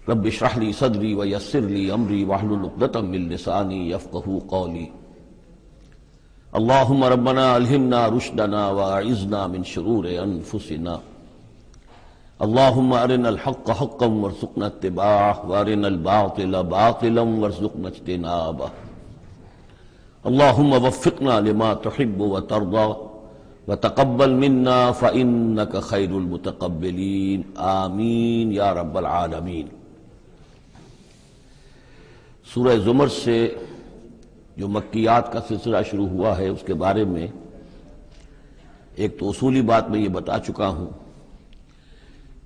رب اشرح لي صدري ويسر لي امري واحلل عقدة من لساني يفقهوا قولي اللهم ربنا الهمنا رشدنا واعذنا من شرور انفسنا اللهم ارنا الحق حقا وارزقنا اتباعه وارنا الباطل باطلا وارزقنا اجتنابه اللهم وفقنا لما تحب وترضى وتقبل منا فإنك خير المتقبلين آمین یا رب العالمین۔ سورہ زمر سے جو مکیات کا سلسلہ شروع ہوا ہے اس کے بارے میں ایک تو اصولی بات میں یہ بتا چکا ہوں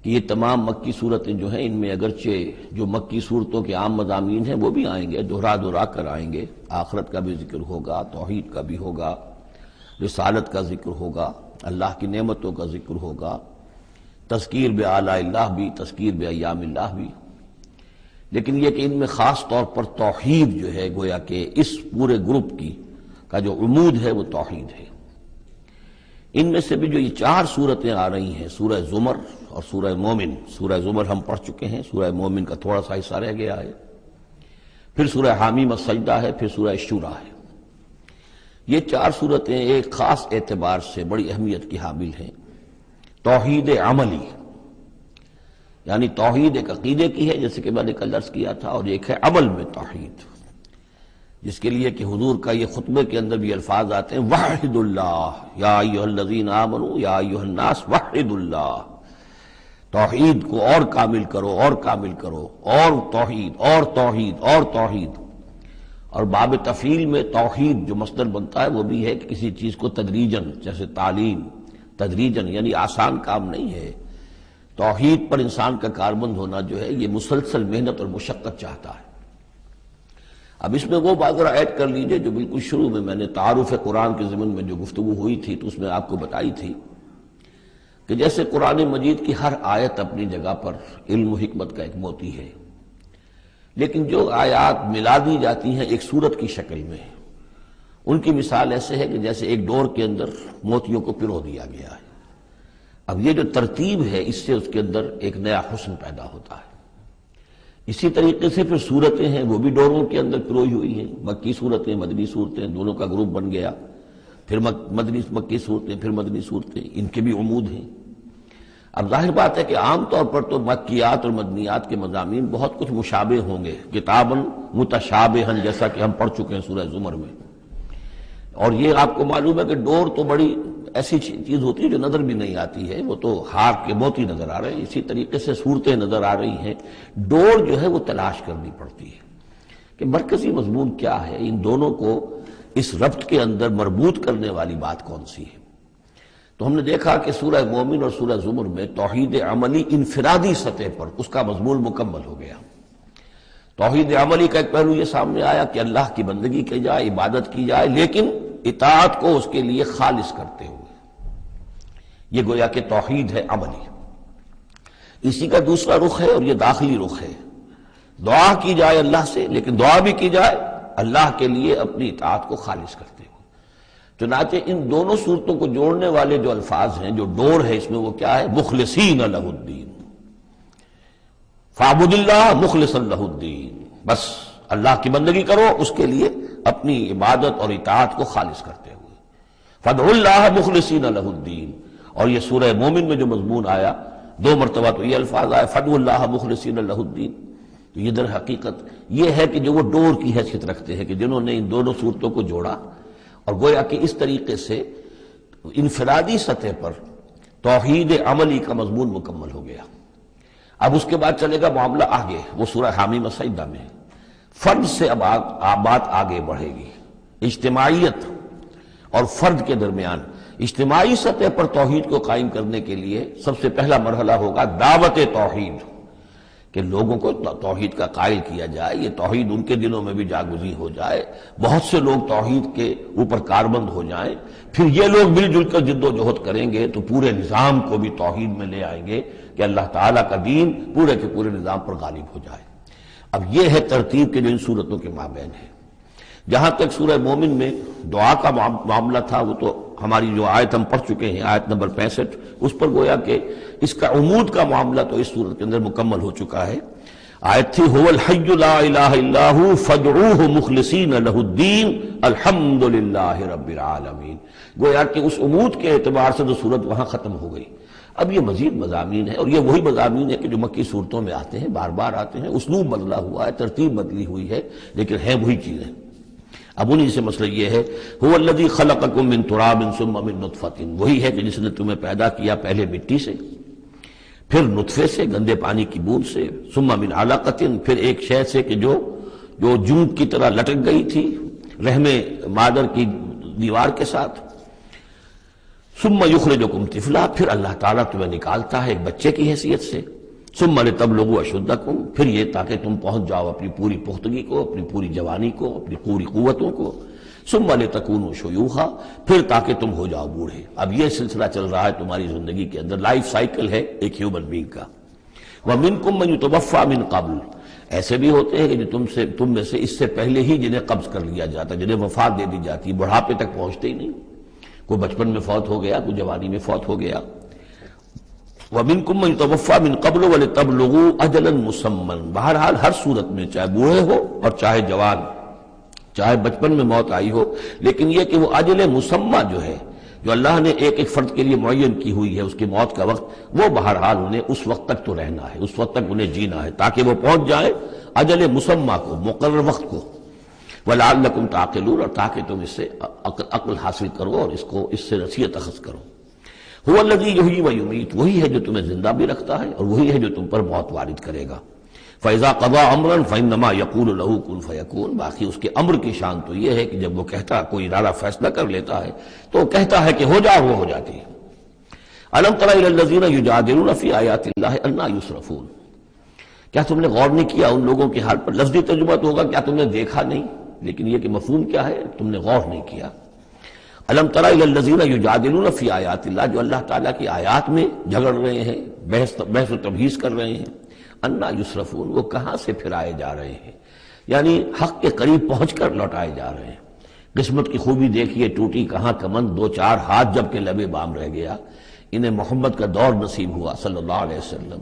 کہ یہ تمام مکی صورتیں جو ہیں ان میں اگرچہ جو مکی صورتوں کے عام مضامین ہیں وہ بھی آئیں گے، دہرا کر آئیں گے، آخرت کا بھی ذکر ہوگا، توحید کا بھی ہوگا، رسالت کا ذکر ہوگا، اللہ کی نعمتوں کا ذکر ہوگا، تذکیر بآلاء اللہ بھی، تذکیر بایام اللہ بھی، لیکن یہ کہ ان میں خاص طور پر توحید جو ہے گویا کہ اس پورے گروپ کا جو عمود ہے وہ توحید ہے۔ ان میں سے بھی جو یہ 4 صورتیں آ رہی ہیں، سورہ زمر اور سورہ مومن، سورہ زمر ہم پڑھ چکے ہیں، سورہ مومن کا تھوڑا سا حصہ رہ گیا ہے، پھر سورہ حامیم السجدہ ہے، پھر سورہ شورى ہے۔ یہ 4 صورتیں ایک خاص اعتبار سے بڑی اہمیت کی حامل ہیں۔ توحید عملی یعنی توحید ایک عقیدے کی ہے جیسے کہ میں نے کل عرض کیا تھا، اور ایک ہے عمل میں توحید، جس کے لیے کہ حضور کا یہ خطبے کے اندر بھی الفاظ آتے ہیں وحد اللہ یا ایھا الذین آمنوا یا ایھا الناس وحد اللہ، توحید کو اور کامل کرو اور کامل کرو، اور توحید اور توحید اور توحید۔ اور باب تفعیل میں توحید جو مصدر بنتا ہے وہ بھی ہے کہ کسی چیز کو تدریجاً، جیسے تعلیم تدریجاً، یعنی آسان کام نہیں ہے۔ توحید پر انسان کا کاربند ہونا جو ہے یہ مسلسل محنت اور مشقت چاہتا ہے۔ اب اس میں وہ بات ذرا ایڈ کر لیجئے جو بالکل شروع میں نے تعارف قرآن کے ضمن میں جو گفتگو ہوئی تھی تو اس میں آپ کو بتائی تھی کہ جیسے قرآن مجید کی ہر آیت اپنی جگہ پر علم و حکمت کا ایک موتی ہے، لیکن جو آیات ملا دی جاتی ہیں ایک صورت کی شکل میں، ان کی مثال ایسے ہے کہ جیسے ایک ڈور کے اندر موتیوں کو پرو دیا گیا ہے۔ اب یہ جو ترتیب ہے اس سے اس کے اندر ایک نیا حسن پیدا ہوتا ہے۔ اسی طریقے سے پھر صورتیں ہیں وہ بھی ڈوروں کے اندر پروئی ہوئی ہیں، مکی صورتیں مدنی صورتیں، دونوں کا گروپ بن گیا، پھر مکی صورتیں پھر مدنی صورتیں، ان کے بھی عمود ہیں۔ اب ظاہر بات ہے کہ عام طور پر تو مکیات اور مدنیات کے مضامین بہت کچھ مشابہ ہوں گے، کتاباً متشابہاً، جیسا کہ ہم پڑھ چکے ہیں سورہ زمر میں۔ اور یہ آپ کو معلوم ہے کہ ڈور تو بڑی ایسی چیز ہوتی ہے جو نظر بھی نہیں آتی ہے، وہ تو ہار کے موتی نظر آ رہے ہیں، اسی طریقے سے صورتیں نظر آ رہی ہیں، ڈور جو ہے وہ تلاش کرنی پڑتی ہے کہ مرکزی مضمون کیا ہے، ان دونوں کو اس ربط کے اندر مربوط کرنے والی بات کون سی ہے۔ تو ہم نے دیکھا کہ سورہ مومن اور سورہ زمر میں توحید عملی انفرادی سطح پر اس کا مضمون مکمل ہو گیا۔ توحید عملی کا ایک پہلو یہ سامنے آیا کہ اللہ کی بندگی کی جائے، عبادت کی جائے، لیکن اطاعت کو اس کے لیے خالص کرتے ہوئے، یہ گویا کہ توحید ہے عملی۔ اسی کا دوسرا رخ ہے اور یہ داخلی رخ ہے، دعا کی جائے اللہ سے، لیکن دعا بھی کی جائے اللہ کے لیے اپنی اطاعت کو خالص کرتے ہوئے۔ چنانچہ ان دونوں صورتوں کو جوڑنے والے جو الفاظ ہیں، جو ڈور ہے اس میں، وہ کیا ہے؟ مخلصین لہ الدین، فاعبد اللہ مخلصا لہ الدین، بس اللہ کی بندگی کرو، اس کے لیے اپنی عبادت اور اطاعت کو خالص کرتے ہوئے۔ فادعوا اللہ مخلصین لہ الدین، اور یہ سورہ مومن میں جو مضمون آیا 2 مرتبہ تو یہ الفاظ آئے فادعوا اللہ مخلصین لہ الدین، تو یہ در حقیقت یہ ہے کہ جو وہ ڈور کی حیثیت رکھتے ہیں کہ جنہوں نے ان دونوں صورتوں کو جوڑا، اور گویا کہ اس طریقے سے انفرادی سطح پر توحید عملی کا مضمون مکمل ہو گیا۔ اب اس کے بعد چلے گا معاملہ آگے، وہ سورہ حامیم السجدہ میں فرد سے اب بات آگے بڑھے گی، اجتماعیت اور فرد کے درمیان اجتماعی سطح پر توحید کو قائم کرنے کے لیے سب سے پہلا مرحلہ ہوگا دعوت توحید، کہ لوگوں کو توحید کا قائل کیا جائے، یہ توحید ان کے دلوں میں بھی جاگزی ہو جائے، بہت سے لوگ توحید کے اوپر کاربند ہو جائیں، پھر یہ لوگ مل جل کر جد و جہد کریں گے تو پورے نظام کو بھی توحید میں لے آئیں گے کہ اللہ تعالیٰ کا دین پورے کے پورے نظام پر غالب ہو جائے۔ اب یہ ہے ترتیب کے جو ان صورتوں کے مابین ہے۔ جہاں تک سورہ مومن میں دعا کا معاملہ تھا وہ تو ہماری جو آیت ہم پڑھ چکے ہیں، آیت نمبر 65، اس پر گویا کہ اس کا عمود کا معاملہ تو اس صورت کے اندر مکمل ہو چکا ہے۔ آیت تھی هو الحی لا الہ الا ہو فادعوہ مخلصین لہ الدین الحمد للہ رب العالمین. گویا کہ اس عمود کے اعتبار سے تو صورت وہاں ختم ہو گئی. اب یہ مزید مضامین ہیں، اور یہ وہی مضامین ہیں کہ جو مکی صورتوں میں آتے ہیں، بار بار آتے ہیں. اسلوب بدلا ہوا ہے، ترتیب بدلی ہوئی ہے، لیکن ہیں وہی چیزیں. اب انہی سے مسئلہ یہ ہے هو الذی خلقکم من تراب ثم من نطفۃ، وہی ہے کہ جس نے تمہیں پیدا کیا پہلے مٹی سے، پھر نطفے سے، گندے پانی کی بوند سے، ثم من علقۃ، پھر ایک شے سے کہ جو جونٹ کی طرح لٹک گئی تھی رحم مادر کی دیوار کے ساتھ، ثم یخرجکم طفلا، پھر اللہ تعالیٰ تمہیں نکالتا ہے ایک بچے کی حیثیت سے، ثم لتبلغوا اشدکم، پھر یہ تاکہ تم پہنچ جاؤ اپنی پوری پختگی کو، اپنی پوری جوانی کو، اپنی پوری قوتوں کو، ثم لتکونوا شیوخا، پھر تاکہ تم ہو جاؤ بوڑھے. اب یہ سلسلہ چل رہا ہے تمہاری زندگی کے اندر، لائف سائیکل ہے ایک ہیومن بینگ کا. ومنکم من یتوفی من قبل، ایسے بھی ہوتے ہیں کہ جو تم میں سے اس سے پہلے ہی جنہیں قبض کر لیا جاتا، جنہیں وفات دے دی جاتی، بڑھاپے تک پہنچتے ہی نہیں. کوئی بچپن میں فوت ہو گیا، کوئی جوانی میں فوت ہو گیا. وَمِنْكُمْ مَنْ يُتَوَفَّى مِنْ قَبْلُ وَلِتَبْلُغُوا أَجَلًا مُّسَمًّى، بہرحال ہر صورت میں چاہے بوڑھے ہو اور چاہے جوان، چاہے بچپن میں موت آئی ہو، لیکن یہ کہ وہ اجل مسمى جو ہے، جو اللہ نے ایک ایک فرد کے لیے معین کی ہوئی ہے اس کی موت کا وقت، وہ بہرحال انہیں اس وقت تک تو رہنا ہے، اس وقت تک انہیں جینا ہے تاکہ وہ پہنچ جائیں اجل مسمى کو، مقرر وقت کو. وَلَعَلَّكُمْ تَعْقِلُونَ، اور تاکہ تم اس سے عقل حاصل کرو اور اس سے نصیحت اخذ کرو. هو الذی یحیی و یمیت، وہی ہے جو تمہیں زندہ بھی رکھتا ہے اور وہی ہے جو تم پر موت وارد کرے گا. فَإِذَا قَضَىٰ أَمْرًا فَإِنَّمَا يَقُولُ لَهُ كُن فَيَكُونُ، باقی اس کے امر کی شان تو یہ ہے کہ جب وہ کہتا، کوئی ارادہ فیصلہ کر لیتا ہے تو وہ کہتا ہے کہ ہو جا، وہ ہو جاتی ہے. أَلَمْ تَرَ إِلَى الَّذِينَ يُجَادِلُونَ فِي آيَاتِ اللَّهِ أَنَّىٰ يُصْرَفُونَ، کیا تم نے غور نہیں کیا ان لوگوں کے حال پر؟ لفظی ترجمہ تو ہوگا کیا تم نے دیکھا نہیں، لیکن یہ کہ مفہوم کیا ہے، تم نے غور نہیں کیا. الم تر الی الذین یجادلون فی آیات اللہ، جو اللہ تعالیٰ کی آیات میں جھگڑ رہے ہیں، بحث و تبحیث کر رہے ہیں. انا یصرفون، وہ کہاں سے پھرائے جا رہے ہیں، یعنی حق کے قریب پہنچ کر لوٹائے جا رہے ہیں. قسمت کی خوبی دیکھیے، ٹوٹی کہاں کمند، دو چار ہاتھ جب کہ لبے بام رہ گیا. انہیں محمد کا دور نصیب ہوا صلی اللہ علیہ وسلم،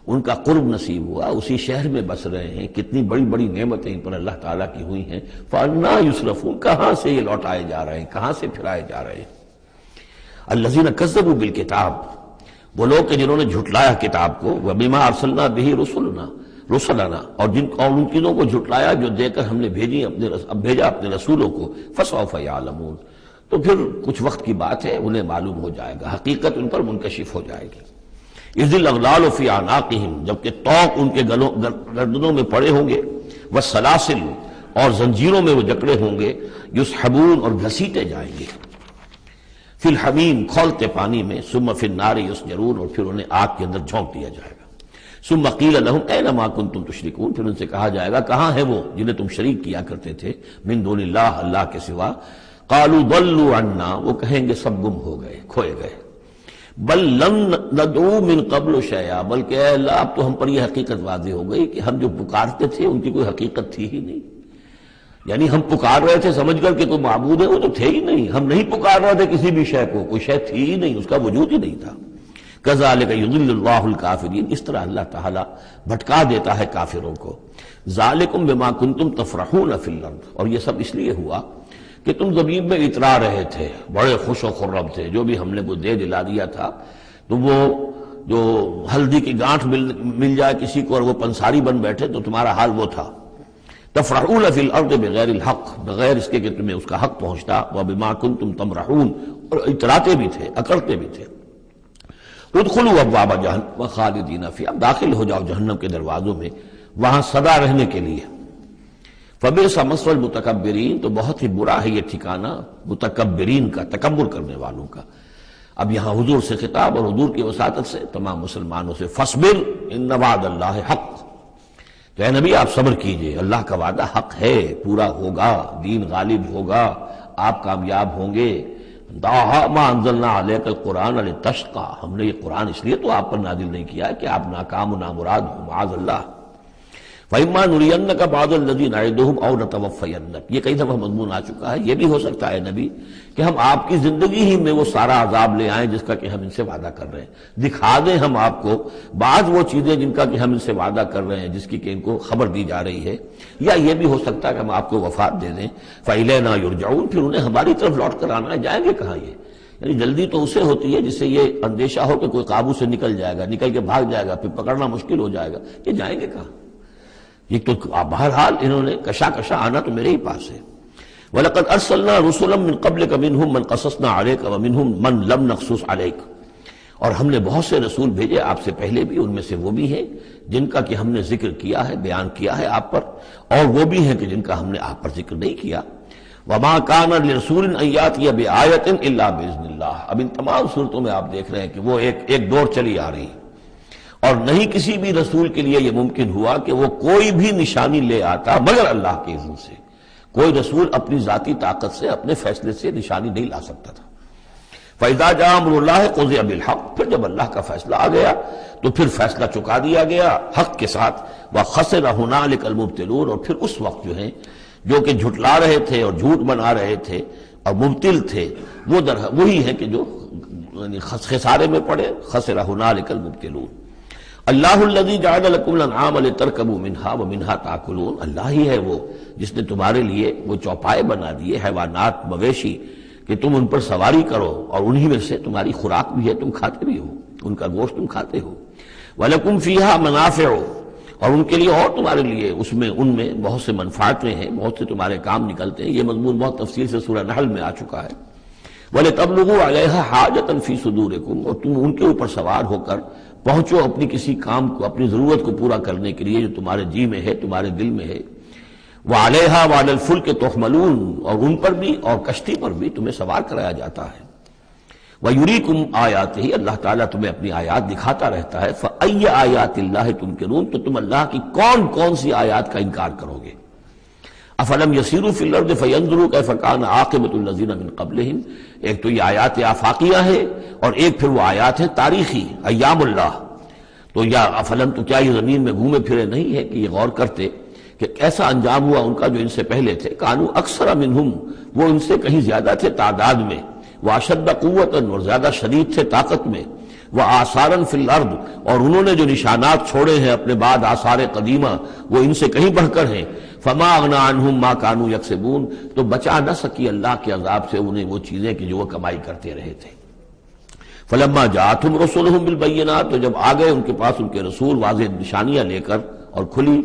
ان کا قرب نصیب ہوا، اسی شہر میں بس رہے ہیں، کتنی بڑی بڑی نعمتیں ان پر اللہ تعالیٰ کی ہوئی ہیں. فَأَنَّىٰ يُصْرَفُونَ، کہاں سے یہ لوٹائے جا رہے ہیں، کہاں سے پھرائے جا رہے ہیں. الَّذِينَ كَذَّبُوا بِالْكِتَابِ، وہ لوگ کہ جنہوں نے جھٹلایا کتاب کو، وَبِمَا أَرْسَلْنَا بِهِ رُسُلَنَا، اور ان چیزوں کو جھٹلایا جو دے کر ہم نے بھیجا اپنے رسولوں کو. فَسَوْفَ يَعْلَمُونَ، تو پھر کچھ وقت کی بات ہے، انہیں معلوم ہو جائے گا، حقیقت ان پر منکشف ہو جائے گی. اِذِ الْأَغْلَالُ فِي أَعْنَاقِهِمْ، جبکہ طوق ان کے گردنوں میں پڑے ہوں گے، وَالسَّلَاسِلُ، اور زنجیروں میں وہ جکڑے ہوں گے، يُسْحَبُونَ، اور گھسیٹے جائیں گے، فِي الْحَمِيمِ، کھولتے پانی میں، ثُمَّ فِي النَّارِ يُسْجَرُونَ، اور پھر انہیں آگ کے اندر جھونک دیا جائے گا. ثُمَّ قِيلَ لَهُمْ أَيْنَ مَا كُنتُمْ تُشْرِكُونَ، پھر ان سے کہا جائے گا کہاں ہیں وہ جنہیں تم شریک کیا کرتے تھے، من دون اللہ، اللہ کے سوا. قَالُوا ضَلُّوا عَنَّا، وہ کہیں گے سب گم ہو گئے، کھوئے گئے. بل لم ندعو من قبل شیئا، بلکہ اے اللہ اب تو ہم پر یہ حقیقت واضح ہو گئی کہ ہم جو پکارتے تھے ان کی کوئی حقیقت تھی ہی نہیں. یعنی ہم پکار رہے تھے سمجھ کر کہ کوئی معبود ہے، وہ تو تھے ہی نہیں. ہم نہیں پکار رہے تھے کسی بھی شے کو، کوئی شے تھی ہی نہیں، اس کا وجود ہی نہیں تھا. کذالک یضل اللہ الکافرین، اس طرح اللہ تعالیٰ بھٹکا دیتا ہے کافروں کو. ذالکم بما کنتم تفرحون فی الارض، اور یہ سب اس لیے ہوا کہ تم زمین میں اترا رہے تھے، بڑے خوش و خرم تھے، جو بھی ہم نے وہ دے دلا دیا تھا. تو وہ جو ہلدی کی گانٹھ مل جائے کسی کو اور وہ پنساری بن بیٹھے تو تمہارا حال وہ تھا. تفرحون فی الارض بغیر الحق، بغیر اس کے کہ تمہیں اس کا حق پہنچتا. وبما کنتم تمرحون، اور اتراتے بھی تھے، اکڑتے بھی تھے. ادخلوا ابواب جہنم خالدین فیہا، اب داخل ہو جاؤ جہنم کے دروازوں میں، وہاں سدا رہنے کے لیے. فبئس مثوى المتکبرین، تو بہت ہی برا ہے یہ ٹھکانہ متکبرین کا، تکبر کرنے والوں کا. اب یہاں حضور سے خطاب اور حضور کی وساطت سے تمام مسلمانوں سے، فاصبر ان وعد اللہ حق، تو اے نبی آپ صبر کیجئے، اللہ کا وعدہ حق ہے، پورا ہوگا، دین غالب ہوگا، آپ کامیاب ہوں گے. ما انزلنا علیک القرآن لتشقى، ہم نے یہ قرآن اس لیے تو آپ پر نازل نہیں کیا ہے کہ آپ ناکام و نامراد ہوں، معاذ اللہ. فَإِمَّا نُرِيَنَّكَ بَعْضَ الَّذِي نَعِدُهُمْ أَوْ نَتَوَفَّيَنَّكَ، یہ کئی دفعہ مضمون آ چکا ہے. یہ بھی ہو سکتا ہے نبی کہ ہم آپ کی زندگی ہی میں وہ سارا عذاب لے آئیں جس کا کہ ہم ان سے وعدہ کر رہے ہیں، دکھا دیں ہم آپ کو بعض وہ چیزیں جن کا کہ ہم ان سے وعدہ کر رہے ہیں، جس کی کہ ان کو خبر دی جا رہی ہے. یا یہ بھی ہو سکتا ہے کہ ہم آپ کو وفات دے دیں. فَإِلَيْنَا يُرْجَعُونَ، پھر انہیں ہماری طرف لوٹ کر آنا ہے. جائیں گے کہاں یہ؟ یعنی جلدی تو اسے ہوتی ہے جس سے یہ اندیشہ ہو کہ کوئی قابو سے نکل جائے گا، نکل کے بھاگ جائے گا، پھر پکڑنا مشکل ہو جائے گا. یہ جائیں گے کہاں؟ یہ تو بہرحال انہوں نے کشا آنا تو میرے ہی پاس ہے. وَلَقَدْ أَرْسَلْنَا رُسُلًا مِّن قَبْلِكَ مِنْهُمْ مَنْ قَصَصْنَا عَلَيْكَ وَمِنْهُمْ مَنْ لَمْ نَقْصُصْ عَلَيْكَ، اور ہم نے بہت سے رسول بھیجے آپ سے پہلے بھی، ان میں سے وہ بھی ہیں جن کا کہ ہم نے ذکر کیا ہے، بیان کیا ہے آپ پر، اور وہ بھی ہیں کہ جن کا ہم نے آپ پر ذکر نہیں کیا. وَمَا كَانَ لِرَسُولٍ أَن يَأْتِيَ بِآيَةٍ إِلَّا بِإِذْنِ اللَّهِ. اب ان تمام صورتوں میں آپ دیکھ رہے ہیں کہ وہ ایک دور چلی آ رہی ہے، اور نہیں کسی بھی رسول کے لیے یہ ممکن ہوا کہ وہ کوئی بھی نشانی لے آتا مگر اللہ کے اذن سے. کوئی رسول اپنی ذاتی طاقت سے، اپنے فیصلے سے نشانی نہیں لا سکتا تھا. فَإِذَا جَاءَ أَمْرُ اللَّهِ قُضِيَ بِالْحَقِّ، پھر جب اللہ کا فیصلہ آ گیا تو پھر فیصلہ چکا دیا گیا حق کے ساتھ. وَخَسِرَ هُنَالِكَ الْمُبْطِلُونَ، اور پھر اس وقت جو کہ جھٹلا رہے تھے اور جھوٹ بنا رہے تھے اور مبتل تھے، وہ وہی ہیں کہ جو خسارے میں پڑے. خَسِرَ هُنَالِكَ الْمُبْطِلُونَ. اللہ الذی جعل لکم الانعام لترکبوا منها ومنها تاکلون، اللہ ہی ہے وہ جس نے تمہارے لیے وہ چوپائے بنا دیے، حیوانات مویشی، کہ تم ان پر سواری کرو، اور انہی میں سے تمہاری خوراک بھی ہے، تم کھاتے بھی ہو، ان کا گوشت تم کھاتے ہو. ولکم فیہا منافع، اور ان کے لیے اور تمہارے لیے ان میں بہت سے منفعتیں ہیں، بہت سے تمہارے کام نکلتے ہیں. یہ مضمون بہت تفصیل سے سورہ نحل میں آ چکا ہے. وَلِتَبْلُغُوا عَلَيْهَا حَاجَةً فِي صُدُورِكُمْ، اور تم ان کے اوپر سوار ہو کر پہنچو اپنی کسی کام کو، اپنی ضرورت کو پورا کرنے کے لیے جو تمہارے جی میں ہے، تمہارے دل میں ہے. وَعَلَيْهَا وَعَلَى الْفُلْكِ تُحْمَلُونَ، اور ان پر بھی اور کشتی پر بھی تمہیں سوار کرایا جاتا ہے. وَيُرِيكُمْ آيَاتِهِ، اللہ تعالیٰ تمہیں اپنی آیات دکھاتا رہتا ہے. فَأَيَّ آيَاتِ اللَّهِ تُنْكِرُونَ، تو تم اللہ کی کون کون سی آیات کا انکار کرو گے. افلم یسیروا فی الارض فینظروا کیف کان عاقبۃ الذین من قبلہم، ایک تو یہ آیات آفاقیہ ہے اور ایک پھر وہ آیات ہے تاریخی ایام اللہ. تو یا افلم، تو کیا یہ زمین میں گھومے پھرے نہیں ہے کہ یہ غور کرتے کہ کیسا انجام ہوا ان کا جو ان سے پہلے تھے. کانوا اکثر منہم، وہ ان سے کہیں زیادہ تھے تعداد میں. واشد قوۃ، اور زیادہ شدید تھے طاقت میں. وآثارا فی الارض، اور انہوں نے جو نشانات چھوڑے ہیں اپنے بعد آثار قدیمہ، وہ ان سے کہیں بڑھ کر ہیں. فما اغنی عنہم ما کانوا یکسبون، تو بچا نہ سکی اللہ کے عذاب سے انہیں وہ چیزیں کہ جو وہ کمائی کرتے رہے تھے. فلما جاءتہم رسلہم بالبینات، تو جب آ گئے ان کے پاس ان کے رسول واضح نشانیاں لے کر اور کھلی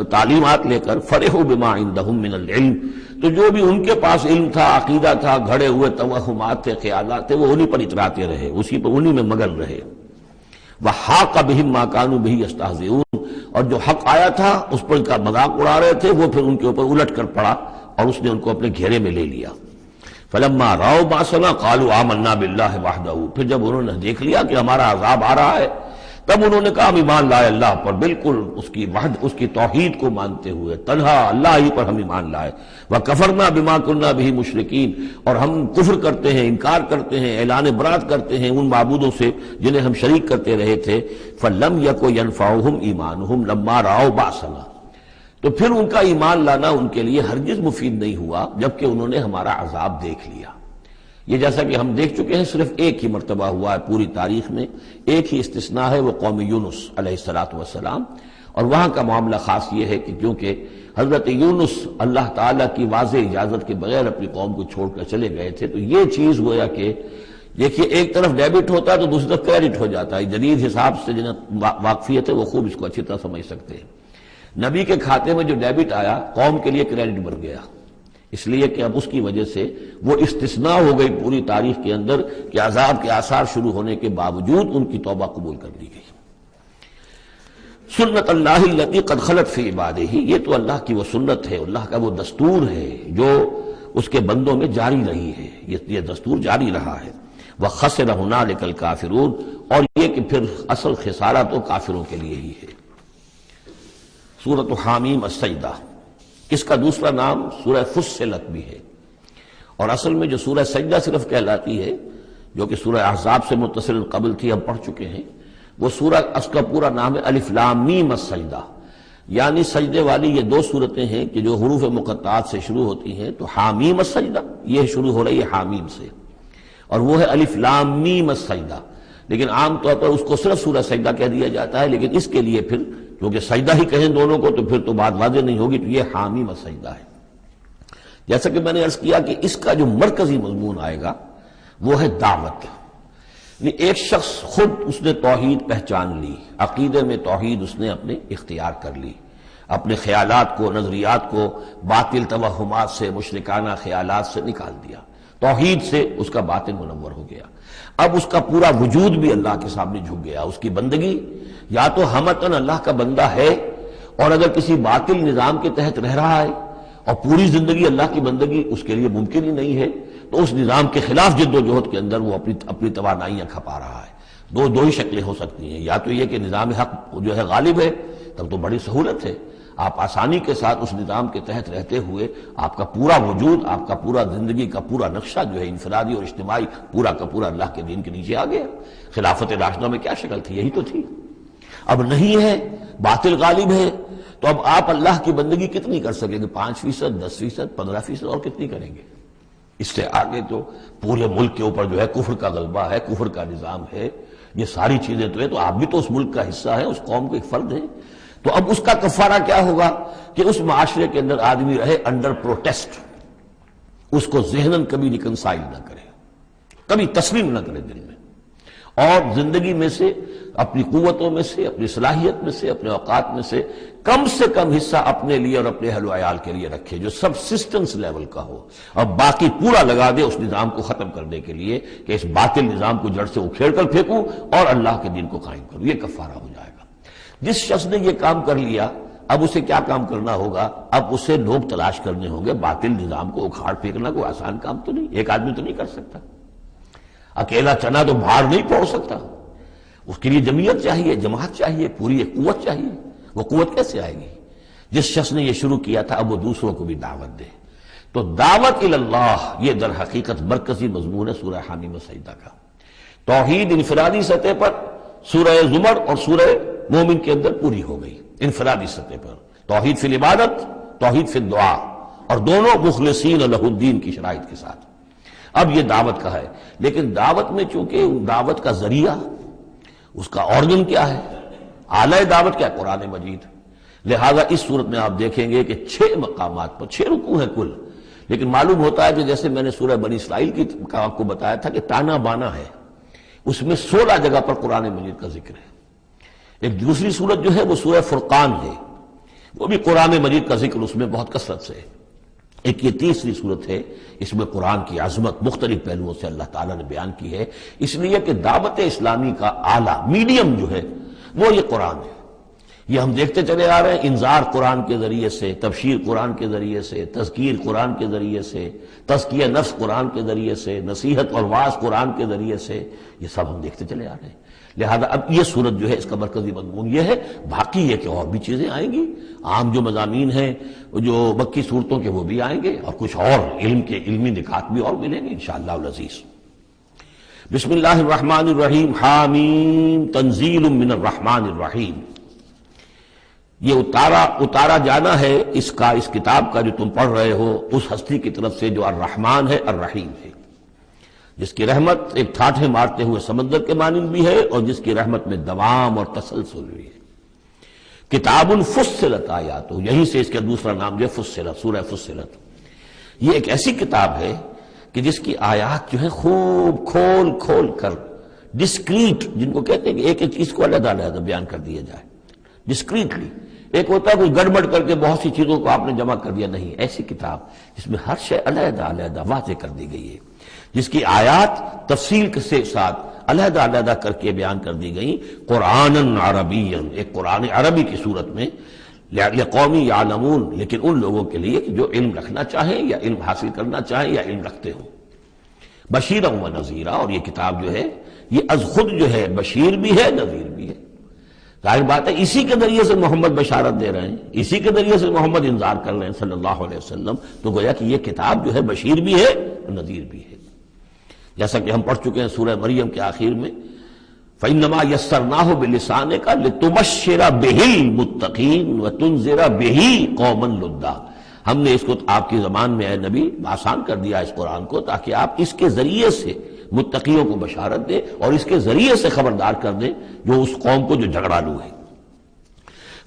تعلیمات لے کر. فرحوا بما عندہم من العلم، تو جو بھی ان کے پاس علم تھا، عقیدہ تھا، گھڑے ہوئے توہمات تھے، خیالات تھے، وہ انہی پر اتراتے رہے، اسی پر انہی میں مگن رہے. وحاق بہم ما کانوا بہ یستہزئون، اور جو حق آیا تھا اس پر کا مذاق اڑا رہے تھے، وہ پھر ان کے اوپر الٹ کر پڑا اور اس نے ان کو اپنے گھیرے میں لے لیا. فلما رأوا بأسنا قالوا آمنا باللہ وحدہ، پھر جب انہوں نے دیکھ لیا کہ ہمارا عذاب آ رہا ہے، تب انہوں نے کہا ہم ایمان لائے اللہ پر، بالکل اس کی توحید کو مانتے ہوئے، تنہا اللہ ہی پر ہم ایمان لائے. وَكَفَرْنَا بِمَا كُنَّا بِهِ مُشْرِكِينَ، اور ہم کفر کرتے ہیں، انکار کرتے ہیں، اعلان برات کرتے ہیں ان معبودوں سے جنہیں ہم شریک کرتے رہے تھے. فَلَمْ يَكُ يَنْفَعُهُمْ إِيمَانُهُمْ لَمَّا رَأَوْا بَأْسَنَا، تو پھر ان کا ایمان لانا ان کے لیے ہرگز مفید نہیں ہوا جبکہ انہوں نے ہمارا عذاب دیکھ لیا. یہ جیسا کہ ہم دیکھ چکے ہیں صرف ایک ہی مرتبہ ہوا ہے پوری تاریخ میں، ایک ہی استثناء ہے، وہ قوم یونس علیہ السلام. اور وہاں کا معاملہ خاص یہ ہے کہ کیونکہ حضرت یونس اللہ تعالیٰ کی واضح اجازت کے بغیر اپنی قوم کو چھوڑ کر چلے گئے تھے، تو یہ چیز گویا کہ دیکھیے ایک طرف ڈیبٹ ہوتا ہے تو دوسری طرف کریڈٹ ہو جاتا ہے. جدید حساب سے جنہیں واقفیت ہے وہ خوب اس کو اچھی طرح سمجھ سکتے ہیں. نبی کے کھاتے میں جو ڈیبٹ آیا قوم کے لیے کریڈٹ بن گیا، اس لیے کہ اب اس کی وجہ سے وہ استثناء ہو گئی پوری تاریخ کے اندر کہ عذاب کے آثار شروع ہونے کے باوجود ان کی توبہ قبول کر لی گئی. سنت اللہ التی قد خلت فی عبادہ، یہ تو اللہ کی وہ سنت ہے، اللہ کا وہ دستور ہے جو اس کے بندوں میں جاری رہی ہے، یہ دستور جاری رہا ہے. وخسر ہنالک الکافرون، اور یہ کہ پھر اصل خسارہ تو کافروں کے لیے ہی ہے. سورۃ حامیم السجدہ، اس کا دوسرا نام سورہ فصلت بھی ہے، اور اصل میں جو سورہ سجدہ صرف کہلاتی ہے جو کہ سورہ احزاب سے متصل قبل تھی، ہم پڑھ چکے ہیں. وہ سورہ، اس کا پورا نام ہے الف لام میم السجدہ، یعنی سجدے والی یہ دو صورتیں ہیں کہ جو حروف مقطعات سے شروع ہوتی ہیں، تو حامیم السجدہ یہ شروع ہو رہی ہے حامیم سے، اور وہ ہے الف لام میم السجدہ، لیکن عام طور پر اس کو صرف سورہ سجدہ کہہ دیا جاتا ہے، لیکن اس کے لیے پھر کیونکہ سجدہ ہی کہیں دونوں کو تو پھر تو بات واضح نہیں ہوگی، تو یہ حامیم السجدہ ہے۔ جیسا کہ میں نے عرض کیا کہ اس کا جو مرکزی مضمون آئے گا وہ ہے دعوت، یعنی ایک شخص خود اس نے توحید پہچان لی، عقیدے میں توحید اس نے اپنے اختیار کر لی، اپنے خیالات کو، نظریات کو باطل توہمات سے، مشرکانہ خیالات سے نکال دیا، توحید سے اس کا باطن منور ہو گیا۔ اب اس کا پورا وجود بھی اللہ کے سامنے جھک گیا، اس کی بندگی یا تو ہمتن اللہ کا بندہ ہے، اور اگر کسی باطل نظام کے تحت رہ رہا ہے اور پوری زندگی اللہ کی بندگی اس کے لیے ممکن ہی نہیں ہے، تو اس نظام کے خلاف جد و جہد کے اندر وہ اپنی توانائیاں کھپا رہا ہے۔ دو ہی شکلیں ہو سکتی ہیں، یا تو یہ کہ نظام حق جو ہے غالب ہے، تب تو بڑی سہولت ہے، آپ آسانی کے ساتھ اس نظام کے تحت رہتے ہوئے آپ کا پورا وجود، آپ کا پورا زندگی کا پورا نقشہ جو ہے انفرادی اور اجتماعی پورا کا پورا اللہ کے دین کے نیچے آ گیا۔ خلافت راشدہ میں کیا شکل تھی؟ یہی تو تھی۔ اب نہیں ہے، باطل غالب ہے، تو اب آپ اللہ کی بندگی کتنی کر سکیں گے؟ 5%، 10%، 15%، اور کتنی کریں گے؟ اس سے آگے تو پورے ملک کے اوپر جو ہے کفر کا غلبہ ہے، کفر کا نظام ہے، یہ ساری چیزیں تو ہے، تو آپ بھی تو اس ملک کا حصہ ہیں، اس قوم کے ایک فرد ہیں۔ تو اب اس کا کفارہ کیا ہوگا کہ اس معاشرے کے اندر آدمی رہے انڈر پروٹیسٹ، اس کو ذہناً کبھی ریکنسائل نہ کرے، کبھی تسلیم نہ کرے دل میں، اور زندگی میں سے، اپنی قوتوں میں سے، اپنی صلاحیت میں سے، اپنے اوقات میں سے کم حصہ اپنے لیے اور اپنے اہل و عیال کے لیے رکھے، جو سب سسٹنس لیول کا ہو، اور باقی پورا لگا دے اس نظام کو ختم کرنے کے لیے کہ اس باطل نظام کو جڑ سے اکھیڑ کر پھینکوں اور اللہ کے دین کو قائم کروں۔ یہ کفارہ ہو جائے گا۔ جس شخص نے یہ کام کر لیا، اب اسے کیا کام کرنا ہوگا؟ اب اسے لوگ تلاش کرنے ہوں گے۔ باطل نظام کو اکھاڑ پھینکنا کوئی آسان کام تو نہیں، ایک آدمی تو نہیں کر سکتا، اکیلا چنا تو بھار نہیں پھوڑ سکتا، اس کے لیے جمعیت چاہیے، جماعت چاہیے، پوری ایک قوت چاہیے۔ وہ قوت کیسے آئے گی؟ جس شخص نے یہ شروع کیا تھا اب وہ دوسروں کو بھی دعوت دے۔ تو دعوت اللہ یہ در حقیقت مرکزی مضمون ہے سورہ حامیم السجدہ کا۔ توحید انفرادی سطح پر سورہ زمر اور سورہ مومن کے اندر پوری ہو گئی، انفرادی سطح پر توحید فی العبادت، توحید فی الدعا، اور دونوں مخلصین لہ الدین کی شرائط کے ساتھ۔ اب یہ دعوت کا ہے، لیکن دعوت میں چونکہ دعوت کا ذریعہ، اس کا آرگن کیا ہے، اعلی دعوت کیا ہے؟ قرآن مجید۔ لہذا اس صورت میں آپ دیکھیں گے کہ 6 مقامات پر 6 رکوع ہیں کل، لیکن معلوم ہوتا ہے کہ جیسے میں نے سورہ بنی اسرائیل کی آپ کو بتایا تھا کہ تانا بانا ہے، اس میں 16 جگہ پر قرآن مجید کا ذکر ہے۔ ایک دوسری صورت جو ہے وہ سورہ فرقان ہے، وہ بھی قرآن مجید کا ذکر اس میں بہت کثرت سے ہے۔ ایک یہ تیسری صورت ہے، اس میں قرآن کی عظمت مختلف پہلوؤں سے اللہ تعالیٰ نے بیان کی ہے، اس لیے کہ دعوت اسلامی کا اعلیٰ میڈیم جو ہے وہ یہ قرآن ہے۔ یہ ہم دیکھتے چلے آ رہے ہیں، انذار قرآن کے ذریعے سے، تبشیر قرآن کے ذریعے سے، تذکیر قرآن کے ذریعے سے، تزکیہ نفس قرآن کے ذریعے سے، نصیحت اور واعظ قرآن کے ذریعے سے، یہ سب ہم دیکھتے چلے آ رہے ہیں۔ لہذا اب یہ صورت جو ہے اس کا مرکزی مضمون یہ ہے، باقی یہ کہ اور بھی چیزیں آئیں گی، عام جو مضامین ہیں جو مکی صورتوں کے وہ بھی آئیں گے، اور کچھ اور علم کے علمی نکات بھی اور ملیں گے انشاءاللہ العزیز۔ بسم اللہ الرحمن الرحیم، حامیم تنزیل من الرحمن الرحیم۔ یہ اتارا جانا ہے اس کتاب کا جو تم پڑھ رہے ہو اس ہستی کی طرف سے جو الرحمن ہے، الرحیم ہے، جس کی رحمت ایک ٹھاٹھے مارتے ہوئے سمندر کے مانند بھی ہے اور جس کی رحمت میں دوام اور تسلسل بھی ہے۔ کتاب فصلت آیاتہ، یہیں سے اس کا دوسرا نام جو ہے فصلت، سورہ فصلت۔ یہ ایک ایسی کتاب ہے کہ جس کی آیات جو ہے خوب کھول کھول کر ڈسکریٹ، جن کو کہتے ہیں کہ ایک ایک چیز کو علیحدہ علیحدہ بیان کر دیا جائے ڈسکریٹلی۔ ایک ہوتا ہے کوئی گڑبڑ کر کے بہت سی چیزوں کو آپ نے جمع کر دیا، نہیں، ایسی کتاب جس میں ہر شے علیحدہ علیحدہ واضح کر دی گئی ہے، جس کی آیات تفصیل کے ساتھ علیحدہ علیحدہ کر کے بیان کر دی گئی، قرآنً عربیًا، ایک قرآن عربی کی صورت میں، لقوم یعلمون، لیکن ان لوگوں کے لیے کہ جو علم رکھنا چاہیں یا علم حاصل کرنا چاہیں یا علم رکھتے ہوں، بشیرًا و نذیرا، اور یہ کتاب جو ہے یہ از خود جو ہے بشیر بھی ہے، نذیر بھی ہے۔ ظاہر بات ہے اسی کے ذریعے سے محمد بشارت دے رہے ہیں، اسی کے ذریعے سے محمد انذار کر رہے ہیں صلی اللہ علیہ وسلم، تو گویا کہ یہ کتاب جو ہے بشیر بھی ہے اور نذیر بھی ہے۔ جیسا کہ ہم پڑھ چکے ہیں سورہ مریم کے آخر میں، فإنما يسرناه بلسانك لتبشر به المتقين وتنذر به قوما لدا، ہم نے اس کو آپ کی زبان میں اے نبی آسان کر دیا اس قرآن کو، تاکہ آپ اس کے ذریعے سے متقیوں کو بشارت دیں اور اس کے ذریعے سے خبردار کر دیں جو اس قوم کو جو جھگڑالو ہے۔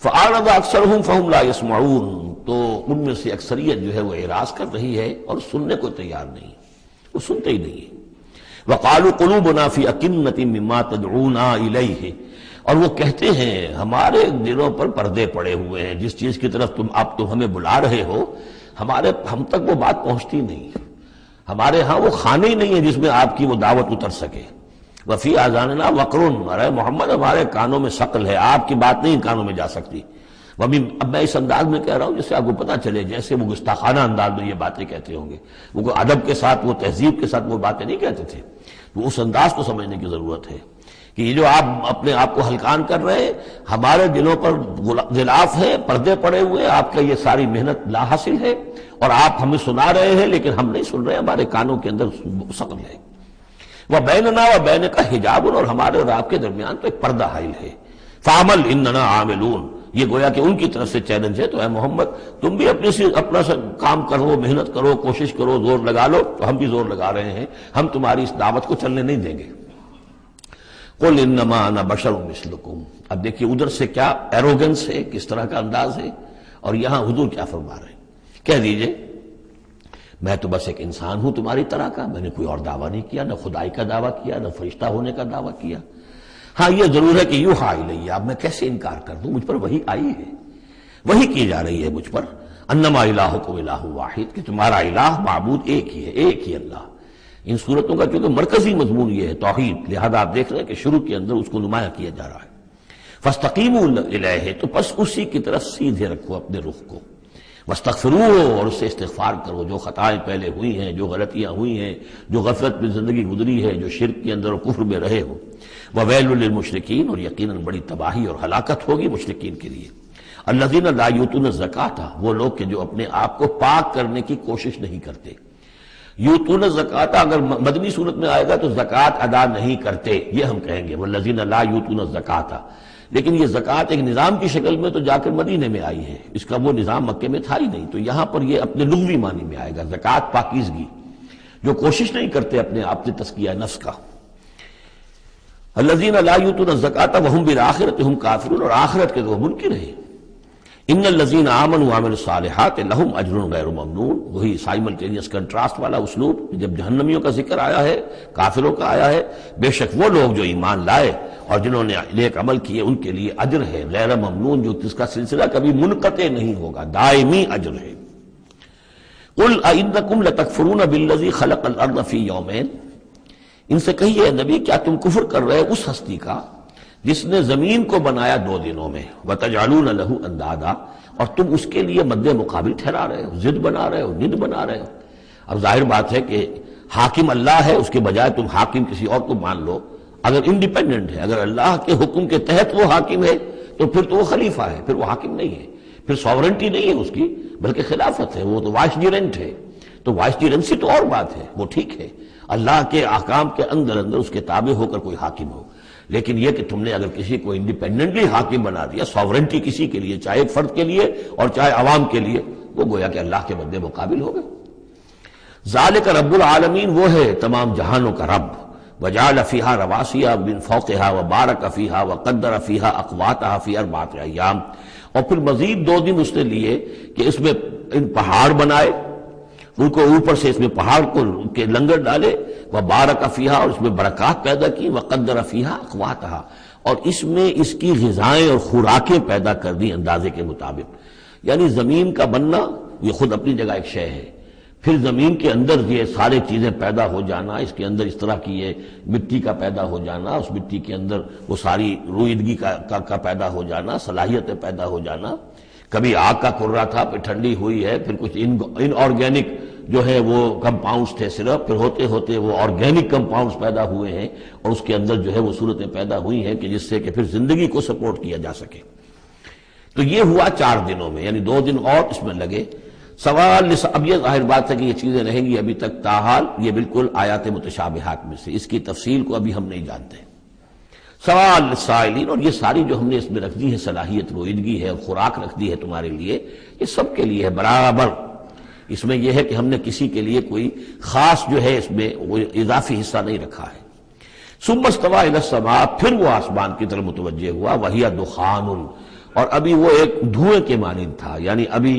فأعرض أكثرهم فهم لا يسمعون، تو ان میں سے اکثریت جو ہے وہ اعراض کر رہی ہے اور سننے کو تیار نہیں، وہ سنتے ہی نہیں ہے۔ وقالوا قلوبنا في أكنة مما تدعونا إليه، اور وہ کہتے ہیں ہمارے دلوں پر پردے پڑے ہوئے ہیں، جس چیز کی طرف تم ہمیں بلا رہے ہو ہم تک وہ بات پہنچتی نہیں، ہمارے ہاں وہ خانے ہی نہیں ہے جس میں آپ کی وہ دعوت اتر سکے۔ وفی آذاننا وقر، ارے محمد ہمارے کانوں میں ثقل ہے، آپ کی بات نہیں کانوں میں جا سکتی۔ اب میں اس انداز میں کہہ رہا ہوں جس سے آپ کو پتہ چلے، جیسے وہ گستاخانہ انداز میں یہ باتیں کہتے ہوں گے، وہ ادب کے ساتھ، وہ تہذیب کے ساتھ وہ باتیں نہیں کہتے تھے، وہ اس انداز کو سمجھنے کی ضرورت ہے کہ یہ جو آپ اپنے آپ کو ہلکان کر رہے ہیں، ہمارے دلوں پر غلاف ہے، پردے پڑے ہوئے، آپ کا یہ ساری محنت لا حاصل ہے، اور آپ ہمیں سنا رہے ہیں لیکن ہم نہیں سن رہے، ہمارے کانوں کے اندر ثقل ہے۔ وَبَيْنَنَا وَبَيْنَكَ حِجَابٌ، اور ہمارے اور آپ کے درمیان تو ایک پردہ حائل ہے۔ فَعَمَلْ إِنَّنَا عَامِلُونَ، یہ گویا کہ ان کی طرف سے چیلنج ہے، تو اے محمد تم بھی اپنا کام کرو، محنت کرو، کوشش کرو، زور لگا لو، تو ہم بھی زور لگا رہے ہیں، ہم تمہاری اس دعوت کو چلنے نہیں دیں گے۔ قُلْ إِنَّمَا أَنَا بَشَرٌ مِثْلُكُمْ، اب دیکھیے ادھر سے کیا ایروگنس ہے، کس طرح کا انداز ہے، اور یہاں حضور کیا فرما رہے ہیں، کہہ دیجئے میں تو بس ایک انسان ہوں تمہاری طرح کا، میں نے کوئی اور دعویٰ نہیں کیا، نہ خدائی کا دعویٰ کیا، نہ فرشتہ ہونے کا دعویٰ کیا۔ ہاں یہ ضرور ہے کہ یوحیٰ الیہ، اب میں کیسے انکار کر دوں، مجھ پر وحی آئی ہے، وحی کی جا رہی ہے مجھ پر، انما الہکم الہ واحد، کہ تمہارا الہ معبود ایک ہی ہے، ایک ہی اللہ۔ ان صورتوں کا چونکہ مرکزی مضمون یہ ہے توحید، لہذا آپ دیکھ رہے ہیں کہ شروع کے اندر اس کو نمایاں کیا جا رہا ہے۔ فاستقیموا الیہ، تو بس اسی کی طرف سیدھے رکھو اپنے رخ کو، واستغفروہ، اور اس سے استغفار کرو، جو خطائیں پہلے ہوئی ہیں، جو غلطیاں ہوئی ہیں، جو غفلت میں زندگی گزری ہے، جو شرک کے اندر اور کفر میں رہے ہو۔ وویل للمشرکین، اور یقیناً بڑی تباہی اور ہلاکت ہوگی مشرکین کے لیے۔ الذین لا یؤتون الزکاۃ، وہ لوگ کہ جو اپنے آپ کو پاک کرنے کی کوشش نہیں کرتے۔ یؤتون الزکاۃ اگر مدنی صورت میں آئے گا تو زکوٰۃ ادا نہیں کرتے، یہ ہم کہیں گے والذین لا یؤتون الزکاۃ، لیکن یہ زکوٰۃ ایک نظام کی شکل میں تو جا کر مدینے میں آئی ہے، اس کا وہ نظام مکے میں تھا ہی نہیں، تو یہاں پر یہ اپنے لغوی معنی میں آئے گا، زکوٰۃ پاکیزگی، جو کوشش نہیں کرتے اپنے آپ سے تزکیہ نفس کا۔ الذین لا یؤتون الزکاۃ وہم بالآخرۃ ہم کافرون، اور آخرت کے وہ منکر ہیں۔ ان الذین آمنوا وعملوا الصالحات لہم اجر غیر ممنون، وہی سائملٹینیس کنٹراسٹ والا اسلوب، جب جہنمیوں کا ذکر آیا ہے، کافروں کا آیا ہے، بے شک وہ لوگ جو ایمان لائے اور جنہوں نے نیک عمل کیے ان کے لیے اجر ہے غیر ممنون، جو جس کا سلسلہ کبھی منقطع نہیں ہوگا، دائمی اجر ہے۔ قل ائنکم لتکفرون بالذی خلق الارض فی یومین، ان سے کہیے نبی کیا تم کفر کر رہے اس ہستی کا جس نے زمین کو بنایا 2 دنوں میں، وتجعلون لہ اندادا، اور تم اس کے لیے مد مقابل ٹھہرا رہے ہو، ضد بنا رہے ہو، ند بنا رہے ہو۔ اب ظاہر بات ہے کہ حاکم اللہ ہے، اس کے بجائے تم حاکم کسی اور کو مان لو، اگر انڈیپینڈنٹ ہے، اگر اللہ کے حکم کے تحت وہ حاکم ہے تو پھر تو وہ خلیفہ ہے، پھر وہ حاکم نہیں ہے، پھر سوورنٹی نہیں ہے اس کی بلکہ خلافت ہے، وہ تو وائسڈیرنٹ ہے، تو وائسڈیرنسی تو اور بات ہے، وہ ٹھیک ہے، اللہ کے احکام کے اندر اس کے تابع ہو کر کوئی حاکم ہو، لیکن یہ کہ تم نے اگر کسی کو انڈیپینڈنٹلی حاکم بنا دیا، سوورنٹی کسی کے لیے، چاہے ایک فرد کے لیے اور چاہے عوام کے لیے، وہ گویا کہ اللہ کے مد مقابل ہو گئے۔ ذالک رب العالمین، وہ ہے تمام جہانوں کا رب۔ وجعل فیہا رواسیا من فوقہا وبارک فیہا وقدر فیہا اقواتہا فی 4 ایام، اور پھر مزید 2 دن اس نے لیے کہ اس میں ان پہاڑ بنائے، ان کو اوپر سے اس میں پہاڑ کو کے لنگر ڈالے، وبارک فیہا، اور اس میں برکات پیدا کی، وقدر فیہا اقواتہا، اور اس میں اس کی غذائیں اور خوراکیں پیدا کر دی اندازے کے مطابق۔ یعنی زمین کا بننا یہ خود اپنی جگہ ایک شے ہے، پھر زمین کے اندر یہ سارے چیزیں پیدا ہو جانا، اس کے اندر اس طرح کی یہ مٹی کا پیدا ہو جانا، اس مٹی کے اندر وہ ساری رویدگی کا پیدا ہو جانا، صلاحیتیں پیدا ہو جانا، کبھی آگ کا کرا تھا پھر ٹھنڈی ہوئی ہے، پھر کچھ ان آرگینک جو ہے وہ کمپاؤنڈز تھے صرف، پھر ہوتے ہوتے وہ آرگینک کمپاؤنڈز پیدا ہوئے ہیں، اور اس کے اندر جو ہے وہ صورتیں پیدا ہوئی ہیں کہ جس سے کہ پھر زندگی کو سپورٹ کیا جا سکے۔ تو یہ ہوا 4 دنوں میں، یعنی 2 دن اور اس میں لگے۔ سوال اب یہ ظاہر بات ہے کہ یہ چیزیں رہیں گی ابھی تک، تاحال یہ بالکل آیات متشابہات میں سے، اس کی تفصیل کو ابھی ہم نہیں جانتے۔ سوال للسائلین، اور یہ ساری جو ہم نے اس میں رکھ دی ہے صلاحیت رویدگی ہے اور خوراک رکھ دی ہے تمہارے لیے، یہ سب کے لیے ہے برابر۔ اس میں یہ ہے کہ ہم نے کسی کے لیے کوئی خاص جو ہے اس میں وہ اضافی حصہ نہیں رکھا ہے۔ ثم استوى الى السماء، پھر وہ آسمان کی طرف متوجہ ہوا، وہی دخان، اور ابھی وہ ایک دھوئیں کے مانند تھا، یعنی ابھی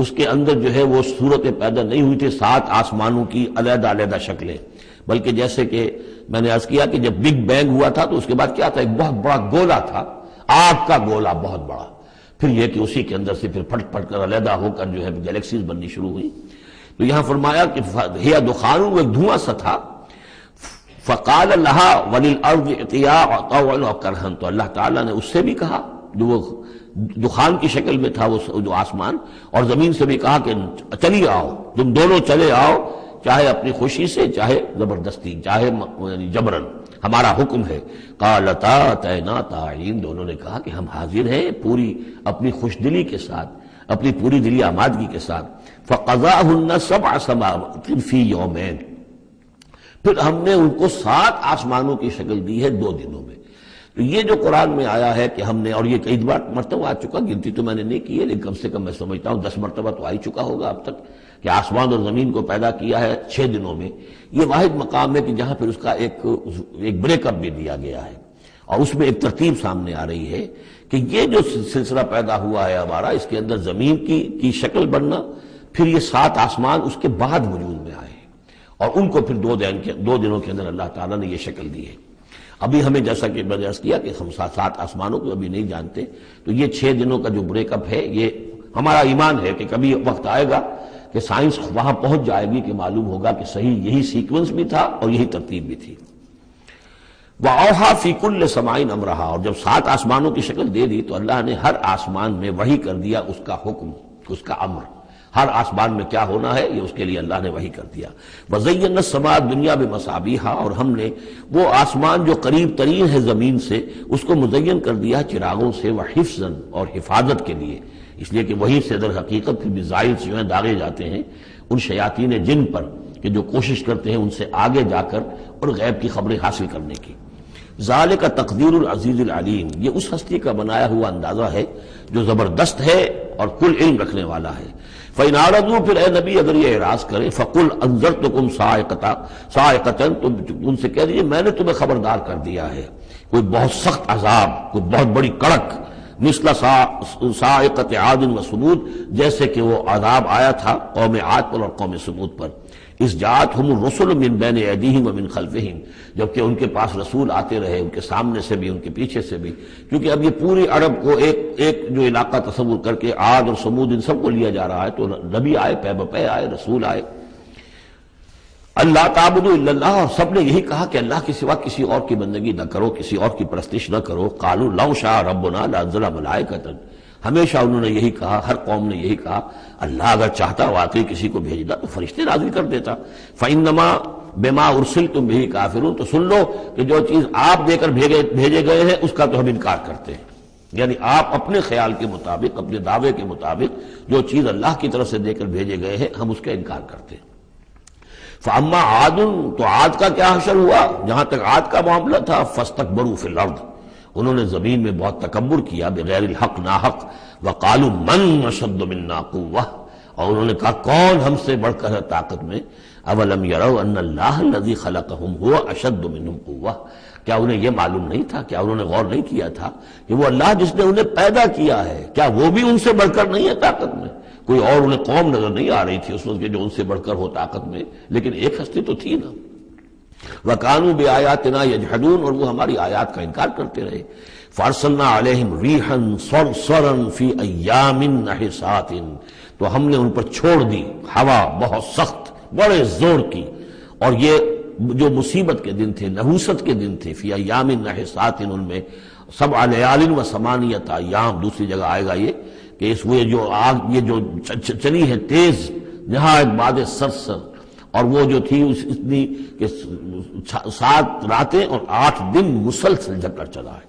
اس کے اندر جو ہے وہ صورتیں پیدا نہیں ہوئی تھی 7 آسمانوں کی علیحدہ علیحدہ شکلیں، بلکہ جیسے کہ میں نے عرض کیا کہ جب بگ بینگ ہوا تھا تو اس کے بعد کیا تھا، ایک بہت بڑا گولا تھا، آگ کا گولا بہت بڑا، پھر یہ کہ اسی کے اندر سے پھر پھٹ پھٹ کر علیحدہ ہو کر جو ہے گلیکسیز بننی شروع ہوئی۔ تو یہاں فرمایا کہ ہی دخان، وہ ایک دھواں سا تھا، فقال لها وللارض ائتيا طوعا وكرها، تو اللہ تعالیٰ نے اس سے بھی کہا جو وہ دخان کی شکل میں تھا وہ جو آسمان، اور زمین سے بھی کہا کہ چلی آؤ، تم دونوں چلے آؤ، چاہے اپنی خوشی سے، چاہے زبردستی، چاہے جبرن، ہمارا حکم ہے۔ قالتا اتینا طاعین، دونوں نے کہا کہ ہم حاضر ہیں پوری اپنی خوش دلی کے ساتھ، اپنی پوری دلی آمادگی کے ساتھ۔ فقضاهن 7 سماوات فی یومین، پھر ہم نے ان کو 7 آسمانوں کی شکل دی ہے 2 دنوں میں۔ تو یہ جو قرآن میں آیا ہے کہ ہم نے، اور یہ کئی بار مرتبہ آ چکا، گنتی تو میں نے نہیں کی ہے لیکن کم سے کم میں سمجھتا ہوں 10 مرتبہ تو آ ہی چکا ہوگا اب تک، کہ آسمان اور زمین کو پیدا کیا ہے 6 دنوں میں۔ یہ واحد مقام ہے کہ جہاں پھر اس کا ایک بریک اپ بھی دیا گیا ہے، اور اس میں ایک ترتیب سامنے آ رہی ہے کہ یہ جو سلسلہ پیدا ہوا ہے ہمارا، اس کے اندر زمین کی شکل بننا، پھر یہ 7 آسمان اس کے بعد وجود میں آئے، اور ان کو پھر 2 دنوں کے اندر اللہ تعالیٰ نے یہ شکل دی ہے۔ ابھی ہمیں جیسا کہ میں نے عرض کیا کہ ہم 7 آسمانوں کو ابھی نہیں جانتے، تو یہ 6 دنوں کا جو بریک اپ ہے، یہ ہمارا ایمان ہے کہ کبھی وقت آئے گا کہ سائنس وہاں پہنچ جائے گی کہ معلوم ہوگا کہ صحیح یہی سیکوینس بھی تھا اور یہی ترتیب بھی تھی۔ وَأَوْحَىٰ فِي كُلِّ سَمَاءٍ أَمْرَهَا، اور جب 7 آسمانوں کی شکل دے دی تو اللہ نے ہر آسمان میں وحی کر دیا اس کا حکم، اس کا امر، ہر آسمان میں کیا ہونا ہے یہ اس کے لیے اللہ نے وحی کر دیا۔ وَزَيَّنَّا السَّمَاءَ الدُّنْيَا بِمَصَابِيحَ، اور ہم نے وہ آسمان جو قریب ترین ہے زمین سے اس کو مزین کر دیا چراغوں سے، وَحِفْظًا، اور حفاظت کے لیے، اس لیے کہ وہی سے در حقیقت پھر میزائل سے جو ہیں داغے جاتے ہیں ان شیاطین جن پر کہ جو کوشش کرتے ہیں ان سے آگے جا کر اور غیب کی خبریں حاصل کرنے کی۔ ذالک تقدیر العزیز العلیم، یہ اس ہستی کا بنایا ہوا اندازہ ہے جو زبردست ہے اور کل علم رکھنے والا ہے۔ فَإِنْ أَعْرَضُوا، پھر اے نبی اگر یہ اعراض کریں، فَقُلْ أَنذَرْتُكُمْ صَاعِقَةً، تو ان سے کہہ دیجئے میں نے تمہیں خبردار کر دیا ہے کوئی بہت سخت عذاب، کوئی بہت بڑی کڑک، مثل صاعقۃ عاد و ثمود، جیسے کہ وہ عذاب آیا تھا قوم عاد پر اور قوم ثمود پر۔ اذ جاءتهم الرسل من بین ایدیہم ومن خلفہم، جبکہ ان کے پاس رسول آتے رہے ان کے سامنے سے بھی ان کے پیچھے سے بھی، کیونکہ اب یہ پوری عرب کو ایک جو علاقہ تصور کر کے عاد اور ثمود ان سب کو لیا جا رہا ہے، تو نبی آئے، پے بپے آئے، رسول آئے۔ اللہ تعبدوا الا اللہ، اور سب نے یہی کہا کہ اللہ کے سوا کسی اور کی بندگی نہ کرو، کسی اور کی پرستش نہ کرو۔ قالوا لو شاء ربنا لانزل ملائکۃ، ہمیشہ انہوں نے یہی کہا، ہر قوم نے یہی کہا اللہ اگر چاہتا واقعی کسی کو بھیجنا تو فرشتے نازل کر دیتا۔ فإنما بما ارسلتم به کافرون، تو سن لو کہ جو چیز آپ دے کر بھیجے گئے ہیں اس کا تو ہم انکار کرتے ہیں، یعنی آپ اپنے خیال کے مطابق، اپنے دعوے کے مطابق جو چیز اللہ کی طرف سے دے کر بھیجے گئے ہیں ہم اس کا انکار کرتے ہیں۔ فاما عاد، تو عاد کا کیا حشر ہوا، جہاں تک عاد کا معاملہ تھا، فاستکبروا فی الارض، انہوں نے زمین میں بہت تکبر کیا بغیر الحق، ناحق۔ وقالوا من اشد منا قوہ، اور انہوں نے کہا کون ہم سے بڑھ کر ہے طاقت میں۔ اولم یروا ان اللہ الذی خلقہم هو اشد منہم قوہ، کیا انہیں یہ معلوم نہیں تھا، کیا انہوں نے غور نہیں کیا تھا کہ وہ اللہ جس نے انہیں پیدا کیا ہے، کیا وہ بھی ان سے بڑھ کر نہیں ہے طاقت میں؟ کوئی اور انہیں قوم نظر نہیں آ رہی تھی اس وقت جو ان سے بڑھ کر ہو طاقت میں، لیکن ایک ہستی تو تھی نا۔ وَكَانُوا بِآيَاتِنَا يَجْحَدُونَ، اور وہ ہماری آیات کا انکار کرتے رہے۔ فَأَرْسَلْنَا عَلَيْهِمْ رِيحًا صَرْصَرًا فِي أَيَّامٍ نَحِسَاتٍ، تو ہم نے ان پر چھوڑ دی ہوا بہت سخت، بڑے زور کی، اور یہ جو مصیبت کے دن تھے، نحوست کے دن تھے، فی ایام نحسات، ان میں 7 لیال و 8 ایام، دوسری جگہ آئے گا یہ کہ اس وہ جو آگ یہ جو چلی ہے تیز نہایت باد سرسر، اور وہ جو تھی اتنی کہ 7 راتیں اور 8 دن مسلسل جھکڑ چلا ہے۔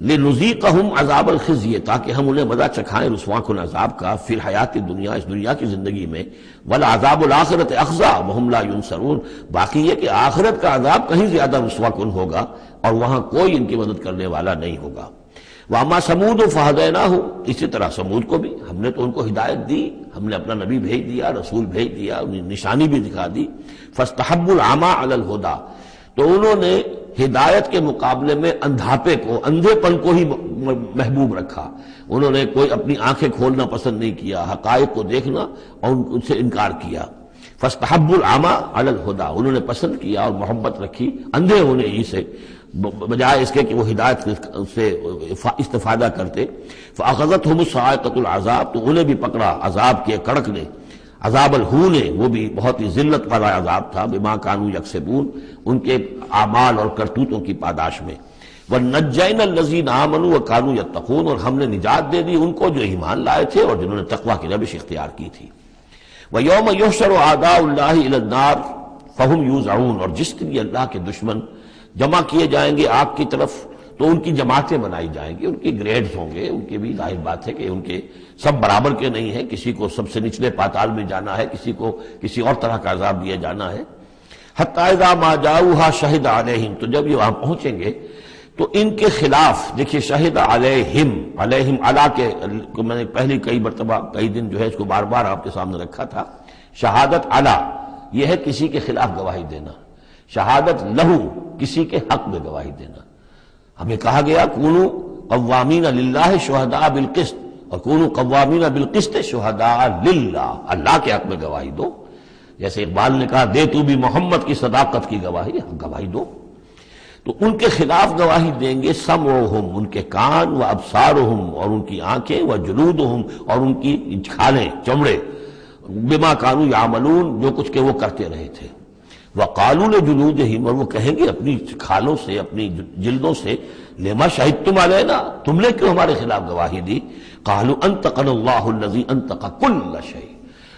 لِنُذِيقَهُمْ عَذَابَ الْخِزْيِ، تاکہ ہم انہیں مزہ چکھائیں رسوا کن عذاب کا، فی الحیات دنیا، اس دنیا کی زندگی میں، وَالْعَذَابُ الْآخِرَةِ أَخْزَىٰ وَهُمْ لَا يُنصَرُونَ، باقی یہ کہ آخرت کا عذاب کہیں زیادہ رسوا کن ہوگا اور وہاں کوئی ان کی مدد کرنے والا نہیں ہوگا۔ وَأَمَّا ثَمُودُ فَهَدَيْنَاهُمْ، اسی طرح سمود کو بھی ہم نے تو ان کو ہدایت دی، ہم نے اپنا نبی بھیج دیا، رسول بھیج دیا، انہیں نشانی بھی دکھا دی۔ فَاسْتَحَبُّوا الْعَمَىٰ عَلَى الْهُدَىٰ، تو انہوں نے ہدایت کے مقابلے میں اندھاپے کو، اندھے پن کو ہی محبوب رکھا۔ انہوں نے کوئی اپنی آنکھیں کھولنا پسند نہیں کیا، حقائق کو دیکھنا اور ان سے انکار کیا۔ فَاسْتَحَبُّوا الْعَمَىٰ عَلَى الْهُدَىٰ، انہوں نے پسند کیا اور محبت رکھی اندھے ہونے ہی سے، بجائے اس کے کہ وہ ہدایت سے استفادہ کرتے۔ فَأَخَذَتْهُمُ الصَّاعِقَةُ الْعَذَابُ، تو انہیں بھی پکڑا عذاب کے کڑک نے، عذاب الہون، وہ بھی بہت ہی ذلت والا عذاب تھا، بما كانوا يكسبون، ان کے اعمال اور کرتوتوں کی پاداش میں۔ وَنَجَّيْنَا الَّذِينَ آمَنُوا وَكَانُوا يَتَّقُونَ، اور ہم نے نجات دے دی ان کو جو ایمان لائے تھے اور جنہوں نے تقوی کی روش اختیار کی تھی۔ وَيَوْمَ يُحْشَرُ أَعْدَاءُ اللَّهِ إِلَى النَّارِ فَهُمْ يُوزَعُونَ، اور جس دن اللہ کے دشمن جمع کیے جائیں گے آگ کی طرف تو ان کی جماعتیں بنائی جائیں گی، ان کے گریڈز ہوں گے، ان کے بھی ظاہر بات ہے کہ ان کے سب برابر کے نہیں ہیں، کسی کو سب سے نچلے پاتال میں جانا ہے، کسی کو کسی اور طرح کا عذاب دیا جانا ہے۔ حتی اذا ما جاؤہا شہد علیہم، تو جب یہ وہاں پہنچیں گے تو ان کے خلاف، دیکھیے شہد علیہم، علیہم علا کے میں نے پہلی کئی مرتبہ کئی دن جو ہے اس کو بار بار آپ کے سامنے رکھا تھا۔ شہادت علا یہ ہے کسی کے خلاف گواہی دینا، شہادت لہو کسی کے حق میں گواہی دینا۔ ہمیں کہا گیا کونوا قوامین للہ شہداء بالقسط، اور کونوا قوامین بالقسط شہداء للہ، اللہ کے حق میں گواہی دو۔ جیسے اقبال نے کہا دے تو بھی محمد کی صداقت کی گواہی، گواہی دو۔ تو ان کے خلاف گواہی دیں گے سمعہم، ان کے کان، و ابصارہم، اور ان کی آنکھیں، و جلودہم، اور ان کی کھالیں، چمڑے، بما کانوا یعملون، جو کچھ کہ وہ کرتے رہے تھے۔ وقالوا لجلودہم، اور وہ کہیں گے اپنی کھالوں سے، اپنی جلدوں سے، لما شہدتم علینا، تم نے کیوں ہمارے خلاف گواہی دی؟ قالوا انطقنا اللہ الذی انطق کل شیء،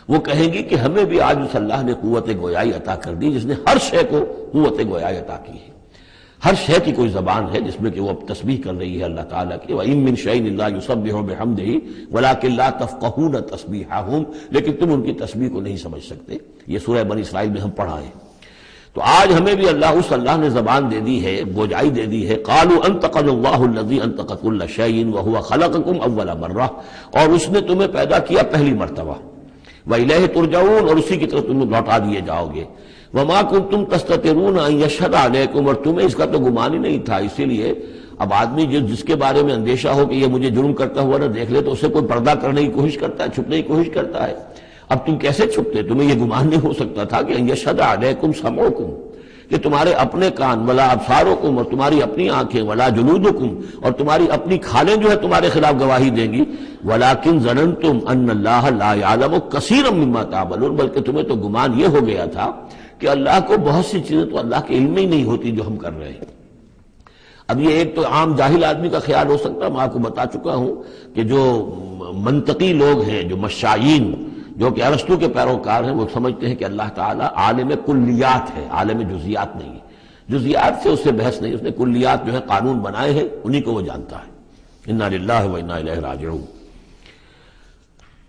وہ کہیں گی کہ ہمیں بھی آج اس اللہ نے قوت گویائی عطا کر دی جس نے ہر شے کو قوت گویائی عطا کی ہے۔ ہر شے کی کوئی زبان ہے جس میں کہ وہ اب تسبیح کر رہی ہے اللہ تعالیٰ کی۔ وَإِن مِّن شَيْءٍ إِلَّا يُسَبِّحُ بِحَمْدِهِ وَلَٰكِن لَّا تَفْقَهُونَ تَسْبِيحَهُمْ، لیکن تم ان کی تسبیح کو نہیں سمجھ سکتے۔ یہ سورہ بنی اسرائیل میں ہم پڑھا ہے۔ تو آج ہمیں بھی اس اللہ نے زبان دے دی ہے، گوجائی دے دی ہے۔ قالوا انطقنا اللہ الذی انطق کل شیء وہو خلقکم اول مرہ، اور اس نے تمہیں پیدا کیا پہلی مرتبہ۔ وإلیہ ترجعون، اور اسی کی طرف تم لوٹا دیے جاؤ گے۔ وما کنتم تستترون ان یشہد علیکم، اور تمہیں اس کا تو گمان ہی نہیں تھا۔ اسی لیے اب آدمی جس کے بارے میں اندیشہ ہو کہ یہ مجھے جرم کرتا ہوا نہ دیکھ لے تو اسے کوئی پردہ کرنے کی کوشش کرتا ہے، چھپنے کی کوشش کرتا ہے۔ اب تم کیسے چھپتے؟ تمہیں یہ گمان نہیں ہو سکتا تھا کہ ان یشہد علیکم سمعکم، کہ تمہارے اپنے کان، ولا ابصارکم، اور تمہاری اپنی آنکھیں، ولا جلودکم، اور تمہاری اپنی کھالیں جو ہے تمہارے خلاف گواہی دیں گی۔ ولکن ظننتم ان اللہ لا یعلم کثیرا مما تعملون، بلکہ تمہیں تو گمان یہ ہو گیا تھا کہ اللہ کو بہت سی چیزیں تو اللہ کے علم میں ہی نہیں ہوتی جو ہم کر رہے ہیں۔ اب یہ ایک تو عام جاہل آدمی کا خیال ہو سکتا ہے، میں آپ کو بتا چکا ہوں کہ جو منطقی لوگ ہیں، جو مشائین، جو کہ ارسطو کے پیروکار ہیں، وہ سمجھتے ہیں کہ اللہ تعالیٰ عالم کلیات ہے، عالم جزیات نہیں ہے۔ جزیات سے اس سے بحث نہیں، اس نے کلیات جو ہے قانون بنائے ہیں، انہی کو وہ جانتا ہے۔ انا للہ و انا الیہ راجعون۔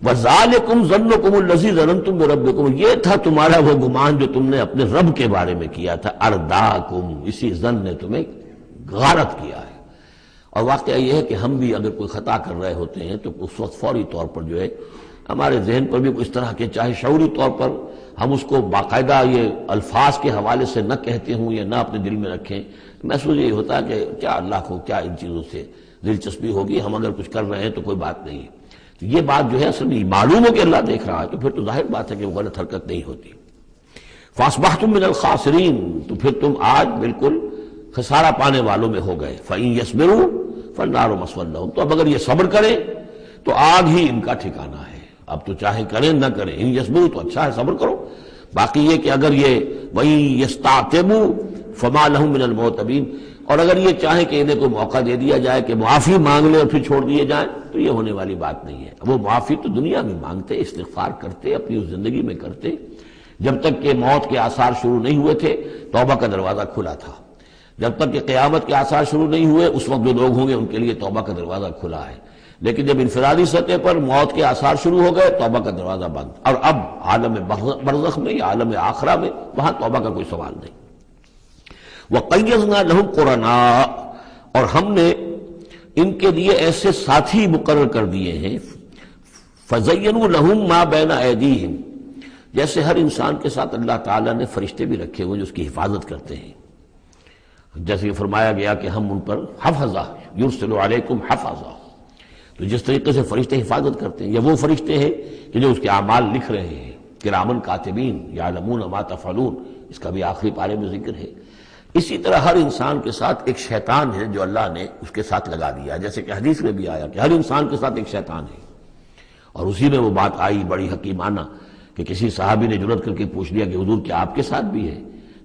وَذَلِكُمْ ظَنُّكُمُ الَّذِي ظَنَنْتُمْ بِرَبِّكُمْ، یہ تھا تمہارا وہ گمان جو تم نے اپنے رب کے بارے میں کیا تھا۔ ارداکم، اسی ظن نے تمہیں غارت کیا ہے۔ اور واقعہ یہ ہے کہ ہم بھی اگر کوئی خطا کر رہے ہوتے ہیں تو اس وقت فوری طور پر جو ہے ہمارے ذہن پر بھی اس طرح کے، چاہے شعوری طور پر ہم اس کو باقاعدہ یہ الفاظ کے حوالے سے نہ کہتے ہوں یا نہ اپنے دل میں رکھیں، محسوس یہی ہوتا ہے کہ کیا اللہ کو کیا ان چیزوں سے دلچسپی ہوگی، ہم اگر کچھ کر رہے ہیں تو کوئی بات نہیں ہے۔ تو یہ بات جو ہے اصل میں معلوم ہو کہ اللہ دیکھ رہا ہے تو پھر تو ظاہر بات ہے کہ وہ غلط حرکت نہیں ہوتی۔ فَأَصْبَحْتُم مِّنَ الْخَاسِرِينَ، تو پھر تم آج بالکل خسارہ پانے والوں میں ہو گئے۔ فَإِن يَصْبِرُوا فَالنَّارُ مَثْوًى لَّهُمْ، تو اب اگر یہ صبر کریں تو آگ ہی ان کا ٹھکانہ ہے۔ اب تو چاہے کریں نہ کریں، ان یصبروا تو اچھا ہے، صبر کرو۔ باقی یہ کہ اگر یہ وَإِن يَسْتَعْتِبُوا فَمَا لَهُم مِّنَ الْمُعْتَبِينَ، اور اگر یہ چاہیں کہ انہیں کو موقع دے دیا جائے کہ معافی مانگ لیں اور پھر چھوڑ دیے جائیں تو یہ ہونے والی بات نہیں ہے۔ وہ معافی تو دنیا میں مانگتے، استغفار کرتے، اپنی اس زندگی میں کرتے۔ جب تک کہ موت کے آثار شروع نہیں ہوئے تھے توبہ کا دروازہ کھلا تھا۔ جب تک کہ قیامت کے آثار شروع نہیں ہوئے اس وقت جو لوگ ہوں گے ان کے لیے توبہ کا دروازہ کھلا ہے، لیکن جب انفرادی سطح پر موت کے آثار شروع ہو گئے توبہ کا دروازہ بند۔ اور اب عالم برزخ میں یا عالم آخرہ میں وہاں توبہ کا کوئی سوال نہیں۔ وَقَيَّضْنَا لَهُمْ قُرَنَاءَ، اور ہم نے ان کے لیے ایسے ساتھی مقرر کر دیے ہیں، فَزَيَّنُوا لَهُمْ مَا بَيْنَ أَيْدِيهِمْ، جیسے ہر انسان کے ساتھ اللہ تعالیٰ نے فرشتے بھی رکھے ہوئے جو اس کی حفاظت کرتے ہیں، جیسے کہ فرمایا گیا کہ ہم ان پر حفظہ یرسل علیکم حفظہ، تو جس طریقے سے فرشتے حفاظت کرتے ہیں، یا وہ فرشتے ہیں کہ جو اس کے اعمال لکھ رہے ہیں، کرامن کاتبین یعلمون ما تفعلون، اس کا بھی آخری پارے میں ذکر ہے۔ اسی طرح ہر انسان کے ساتھ ایک شیطان ہے جو اللہ نے اس کے ساتھ لگا دیا، جیسے کہ حدیث میں بھی آیا کہ ہر انسان کے ساتھ ایک شیطان ہے، اور اسی میں وہ بات آئی بڑی حکیمانہ کہ کسی صحابی نے جرأت کر کے پوچھ لیا کہ حضور کیا آپ کے ساتھ بھی ہے؟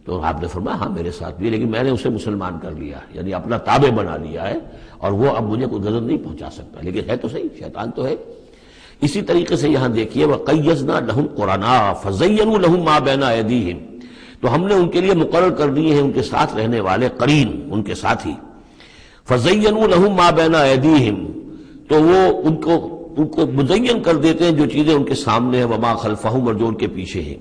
تو آپ نے فرمایا ہاں میرے ساتھ بھی، لیکن میں نے اسے مسلمان کر لیا، یعنی اپنا تابع بنا لیا ہے، اور وہ اب مجھے کوئی غضب نہیں پہنچا سکتا، لیکن ہے تو صحیح، شیطان تو ہے۔ اسی طریقے سے یہاں دیکھیے وَقَيَّضْنَا لَهُمْ قُرَنَاءَ فَزَيَّنُوا لَهُمْ مَا بَيْنَ أَيْدِيهِمْ، تو ہم نے ان کے لیے مقرر کر دیے ہیں ان کے ساتھ رہنے والے قرین، ان کے ساتھی، فَزَيَّنُوا لَهُمْ مَا بَيْنَ أَيْدِيهِمْ، تو وہ ان کو مزین کر دیتے ہیں جو چیزیں ان کے سامنے ہیں، وما خلفہم، اور جو ان کے پیچھے ہیں،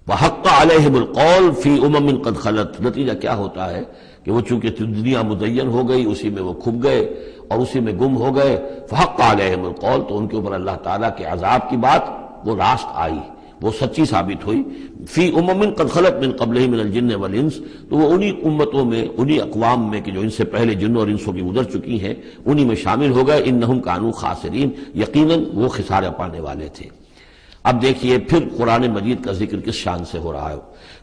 وحق علیہم القول فی امم قد خلت، نتیجہ کیا ہوتا ہے کہ وہ چونکہ دنیا مزین ہو گئی، اسی میں وہ کھپ گئے اور اسی میں گم ہو گئے، فحق علیہم القول، تو ان کے اوپر اللہ تعالیٰ کے عذاب کی بات وہ راست آئی، وہ سچی ثابت ہوئی، فی امم قد خلت من قبلہ من الجن والانس، تو وہ انہی امتوں میں، انہی اقوام میں کہ جو ان سے پہلے جنوں اور انسوں کی گزر چکی ہیں، انہی میں شامل ہو گئے، انہم کانوا خاسرین، یقیناً وہ خسارہ پانے والے تھے۔ اب دیکھیے پھر قرآن مجید کا ذکر کس شان سے ہو رہا ہے،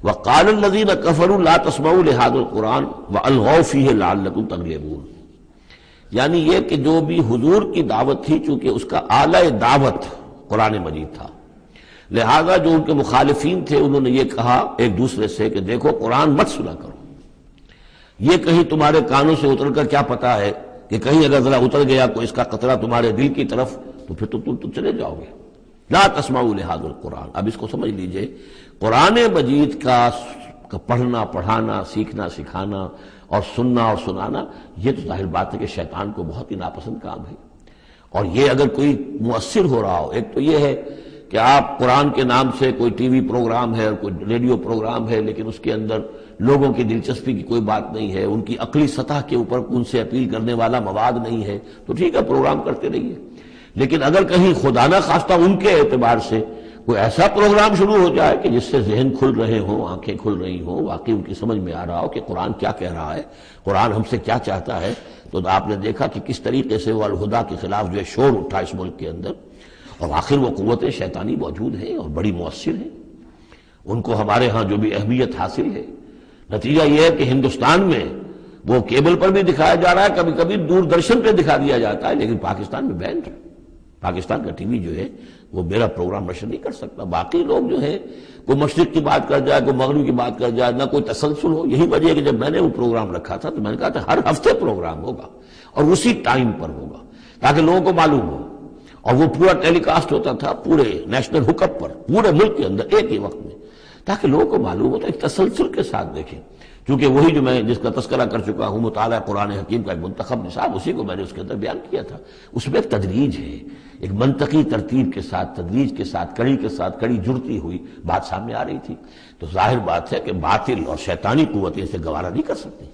وَقَالَ الَّذِينَ كَفَرُوا لَا تَسْمَعُوا لِهَذَا الْقُرْآنِ وَأَلْغَوْا فِيهِ لَعَلَّكُمْ تَغْلِبُونَ، یعنی یہ کہ جو بھی حضور کی دعوت تھی، چونکہ اس کا اعلیٰ دعوت قرآن مجید تھا، لہذا جو ان کے مخالفین تھے انہوں نے یہ کہا ایک دوسرے سے کہ دیکھو قرآن مت سنا کرو، یہ کہیں تمہارے کانوں سے اتر کر کیا پتا ہے کہ کہیں اگر ذرا اتر گیا کوئی اس کا قطرہ تمہارے دل کی طرف تو پھر تم چلے جاؤ گے۔ لا تسمعوا لهذا القرآن، اب اس کو سمجھ لیجئے، قرآن مجید کا پڑھنا، پڑھانا، سیکھنا، سکھانا اور سننا اور سنانا، یہ تو ظاہر بات ہے کہ شیطان کو بہت ہی ناپسند کام ہے، اور یہ اگر کوئی مؤثر ہو رہا ہو، ایک تو یہ ہے کہ آپ قرآن کے نام سے کوئی ٹی وی پروگرام ہے اور کوئی ریڈیو پروگرام ہے، لیکن اس کے اندر لوگوں کی دلچسپی کی کوئی بات نہیں ہے، ان کی عقلی سطح کے اوپر ان سے اپیل کرنے والا مواد نہیں ہے، تو ٹھیک ہے پروگرام کرتے رہیے، لیکن اگر کہیں خدا نہ خواستہ ان کے اعتبار سے کوئی ایسا پروگرام شروع ہو جائے کہ جس سے ذہن کھل رہے ہوں، آنکھیں کھل رہی ہوں، واقعی ان کی سمجھ میں آ رہا ہو کہ قرآن کیا کہہ رہا ہے، قرآن ہم سے کیا چاہتا ہے، تو آپ نے دیکھا کہ کس طریقے سے وہ الہدا کے خلاف جو ہے شور اٹھا اس ملک کے اندر، اور آخر وہ قوتیں شیطانی موجود ہیں اور بڑی مؤثر ہیں، ان کو ہمارے ہاں جو بھی اہمیت حاصل ہے، نتیجہ یہ ہے کہ ہندوستان میں وہ کیبل پر بھی دکھایا جا رہا ہے، کبھی کبھی دوردرشن پہ دکھا دیا جاتا ہے، لیکن پاکستان میں بینڈ ہے، پاکستان کا ٹی وی جو ہے وہ میرا پروگرام نشر نہیں کر سکتا، باقی لوگ جو ہے کوئی مشرق کی بات کر جائے، کوئی مغرب کی بات کر جائے، نہ کوئی تسلسل ہو۔ یہی وجہ ہے کہ جب میں نے وہ پروگرام رکھا تھا تو میں نے کہا تھا ہر ہفتے پروگرام ہوگا اور اسی ٹائم پر ہوگا تاکہ لوگوں کو معلوم ہو، اور وہ پورا ٹیلی کاسٹ ہوتا تھا پورے نیشنل ہک اپ پر، پورے ملک کے اندر ایک ہی وقت میں، تاکہ لوگوں کو معلوم ہو، تو ایک تسلسل کے ساتھ دیکھیں، کیونکہ وہی جو میں جس کا تذکرہ کر چکا ہوں مطالعہ قرآن حکیم کا ایک منتخب نصاب، اسی کو میں نے اس کے اندر بیان کیا تھا، اس میں ایک تدریج ہے، ایک منطقی ترتیب کے ساتھ، تدریج کے ساتھ، کڑی کے ساتھ کڑی جڑتی ہوئی بات سامنے آ رہی تھی، تو ظاہر بات ہے کہ باطل اور شیطانی قوتیں اسے گوارا نہیں کر سکتی۔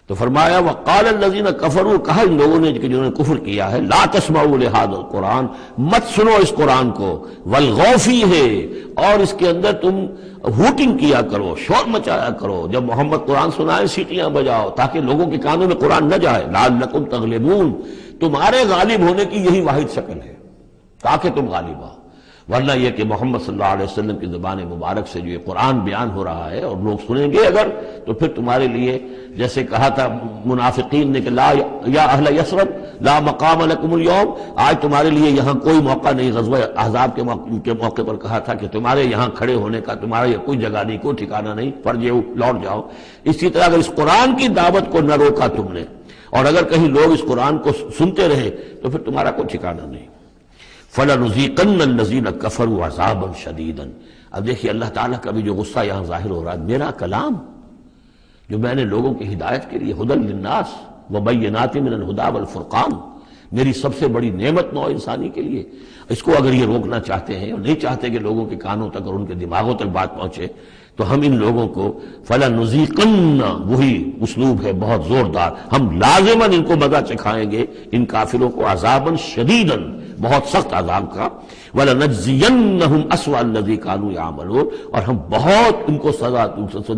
تو فرمایا وقال الذین کفروا، کہا ان لوگوں نے کہ جنہوں نے کفر کیا ہے، لا تسمعوا لهذا القرآن، مت سنو اس قرآن کو، والغوا فیہ، اور اس کے اندر تم ہوٹنگ کیا کرو، شور مچایا کرو، جب محمد قرآن سنائے سیٹیاں بجاؤ تاکہ لوگوں کے کانوں میں قرآن نہ جائے، لعلکم تغلبون، تمہارے غالب ہونے کی یہی واحد شکل ہے تاکہ تم غالب آؤ، ورنہ یہ کہ محمد صلی اللہ علیہ وسلم کی زبان مبارک سے جو یہ قرآن بیان ہو رہا ہے اور لوگ سنیں گے اگر، تو پھر تمہارے لیے جیسے کہا تھا منافقین نے کہ لا یا اہل یثرب لا مقام لکم اليوم، آج تمہارے لیے یہاں کوئی موقع نہیں، غزوہ احزاب کے موقع پر کہا تھا کہ تمہارے یہاں کھڑے ہونے کا تمہارا یہ کوئی جگہ نہیں، کوئی ٹھکانہ نہیں، فرجعوا، لوٹ جاؤ۔ اسی طرح اگر اس قرآن کی دعوت کو نہ روکا تم نے، اور اگر کہیں لوگ اس قرآن کو سنتے رہے تو پھر تمہارا کوئی ٹھکانہ نہیں۔ فَلَنُذِيقَنَّ الَّذِينَ كَفَرُوا عَذَابًا شَدِيدًا، اب دیکھیے اللہ تعالیٰ کا بھی جو غصہ یہاں ظاہر ہو رہا ہے، میرا کلام جو میں نے لوگوں کی ہدایت کے لیے ہدی للناس وبینات من الہدی والفرقان، میری سب سے بڑی نعمت نوع انسانی کے لیے، اس کو اگر یہ روکنا چاہتے ہیں اور نہیں چاہتے کہ لوگوں کے کانوں تک اور ان کے دماغوں تک بات پہنچے، تو تو ہم ان لوگوں کو فَلَنُذِيقَنَّ، وہی اسلوب ہے بہت زوردار، ہم لازماً ان کو مزہ چکھائیں گے ان کافروں کو عذاباً شدیداً، بہت سخت عذاب کا، وَلَنَجْزِيَنَّهُمْ أَسْوَأَ الَّذِي كَانُوا يَعْمَلُونَ، اور ہم بہت ان کو سزا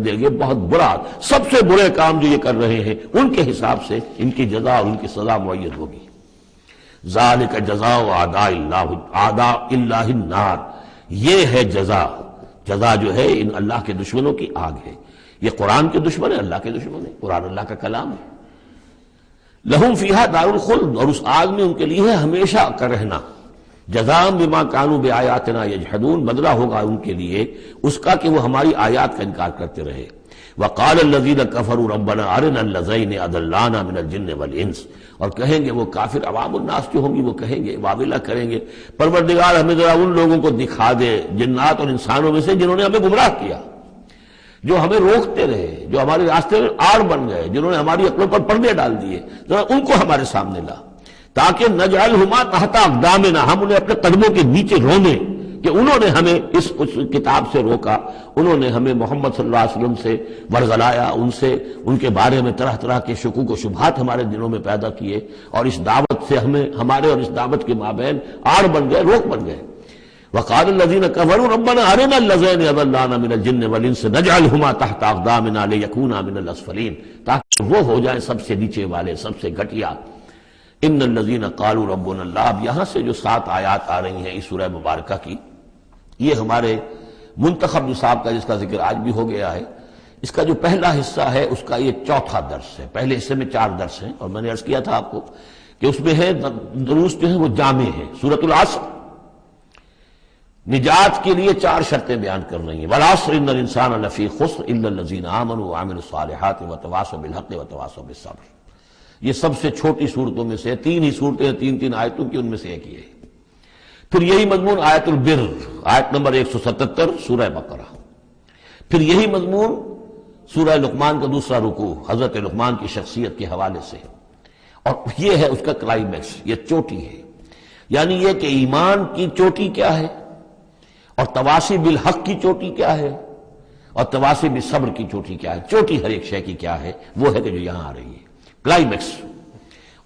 دیں گے، بہت برا، سب سے برے کام جو یہ کر رہے ہیں ان کے حساب سے ان کی جزا اور ان کی سزا معین ہوگی۔ ذَلِكَ جَزَاءُ أَعْدَاءِ اللَّهِ النَّارِ، یہ ہے جزا جو ہے ان اللہ کے دشمنوں کی آگ ہے۔ یہ قرآن کے دشمن ہے، اللہ کے دشمن ہے، قرآن اللہ کا کلام ہے۔ لہم فیہا دار الخلد، اور اس آگ میں ان کے لیے ہے ہمیشہ کا رہنا۔ جزاء بما كانوا بآیاتنا یجحدون، بدلہ ہوگا ان کے لیے اس کا کہ وہ ہماری آیات کا انکار کرتے رہے۔ وقال الذین کفروا ربنا ارنا اللذین اضلانا من الجن والانس، اور کہیں گے وہ کافر عوام الناس جو ہوں گی وہ کہیں گے، واویلا کریں گے، پروردگار ہمیں ذرا ان لوگوں کو دکھا دے جنات اور انسانوں میں سے جنہوں نے ہمیں گمراہ کیا، جو ہمیں روکتے رہے، جو ہمارے راستے میں آڑ بن گئے، جنہوں نے ہماری عقلوں پر پردے ڈال دیے، ذرا ان کو ہمارے سامنے لا، تاکہ نجعلہما تحت اقدامنا، ہم انہیں اپنے قدموں کے نیچے رونے کہ انہوں نے ہمیں اس کتاب سے روکا، انہوں نے ہمیں محمد صلی اللہ علیہ وسلم سے ورغلایا، ان کے بارے میں طرح طرح کے شکوک و شبہات ہمارے دلوں میں پیدا کیے، اور اس دعوت سے ہمارے اور اس دعوت کے مابین آڑ بن گئے، روک بن گئے۔ وقال الذين كفروا ربنا ارنا اللذين اضلانا من الجن والانس نجعلهما تحت اقدامنا ليكونا من الاسفلين، تاکہ وہ ہو جائیں سب سے نیچے والے، سب سے گھٹیا۔ ان الذين قالوا ربنا اللہ، اب یہاں سے جو 7 آیات آ رہی ہیں اس سورہ مبارکہ کی، یہ ہمارے منتخب نصاب کا جس کا ذکر آج بھی ہو گیا ہے، اس کا جو پہلا حصہ ہے اس کا یہ چوتھا درس ہے۔ پہلے حصے میں 4 درس ہیں، اور میں نے عرض کیا تھا آپ کو کہ اس میں ہے دروس جو ہیں وہ جامع ہیں۔ سورۃ العصر نجات کے لیے 4 شرطیں بیان کر رہی ہیں۔ والعصر ان الانسان لفی خسر الا الذین آمنوا وعملوا الصالحات وتواصوا بالحق وتواصوا بالصبر۔ یہ سب سے چھوٹی صورتوں میں سے 3 ہی صورتیں، 3 آیتوں کی، ان میں سے ایک یہ ہے۔ پھر یہی مضمون آیت البر، آیت نمبر 177 سورہ بقرہ۔ پھر یہی مضمون سورہ لقمان کا دوسرا رکوع، حضرت لقمان کی شخصیت کے حوالے سے، اور یہ ہے اس کا کلائمیکس، یہ چوٹی ہے، یعنی یہ کہ ایمان کی چوٹی کیا ہے، اور تواصی بالحق کی چوٹی کیا ہے، اور تواصی بالصبر کی چوٹی کیا ہے۔ چوٹی ہر ایک شے کی کیا ہے، وہ ہے کہ جو یہاں آ رہی ہے، کلائمیکس۔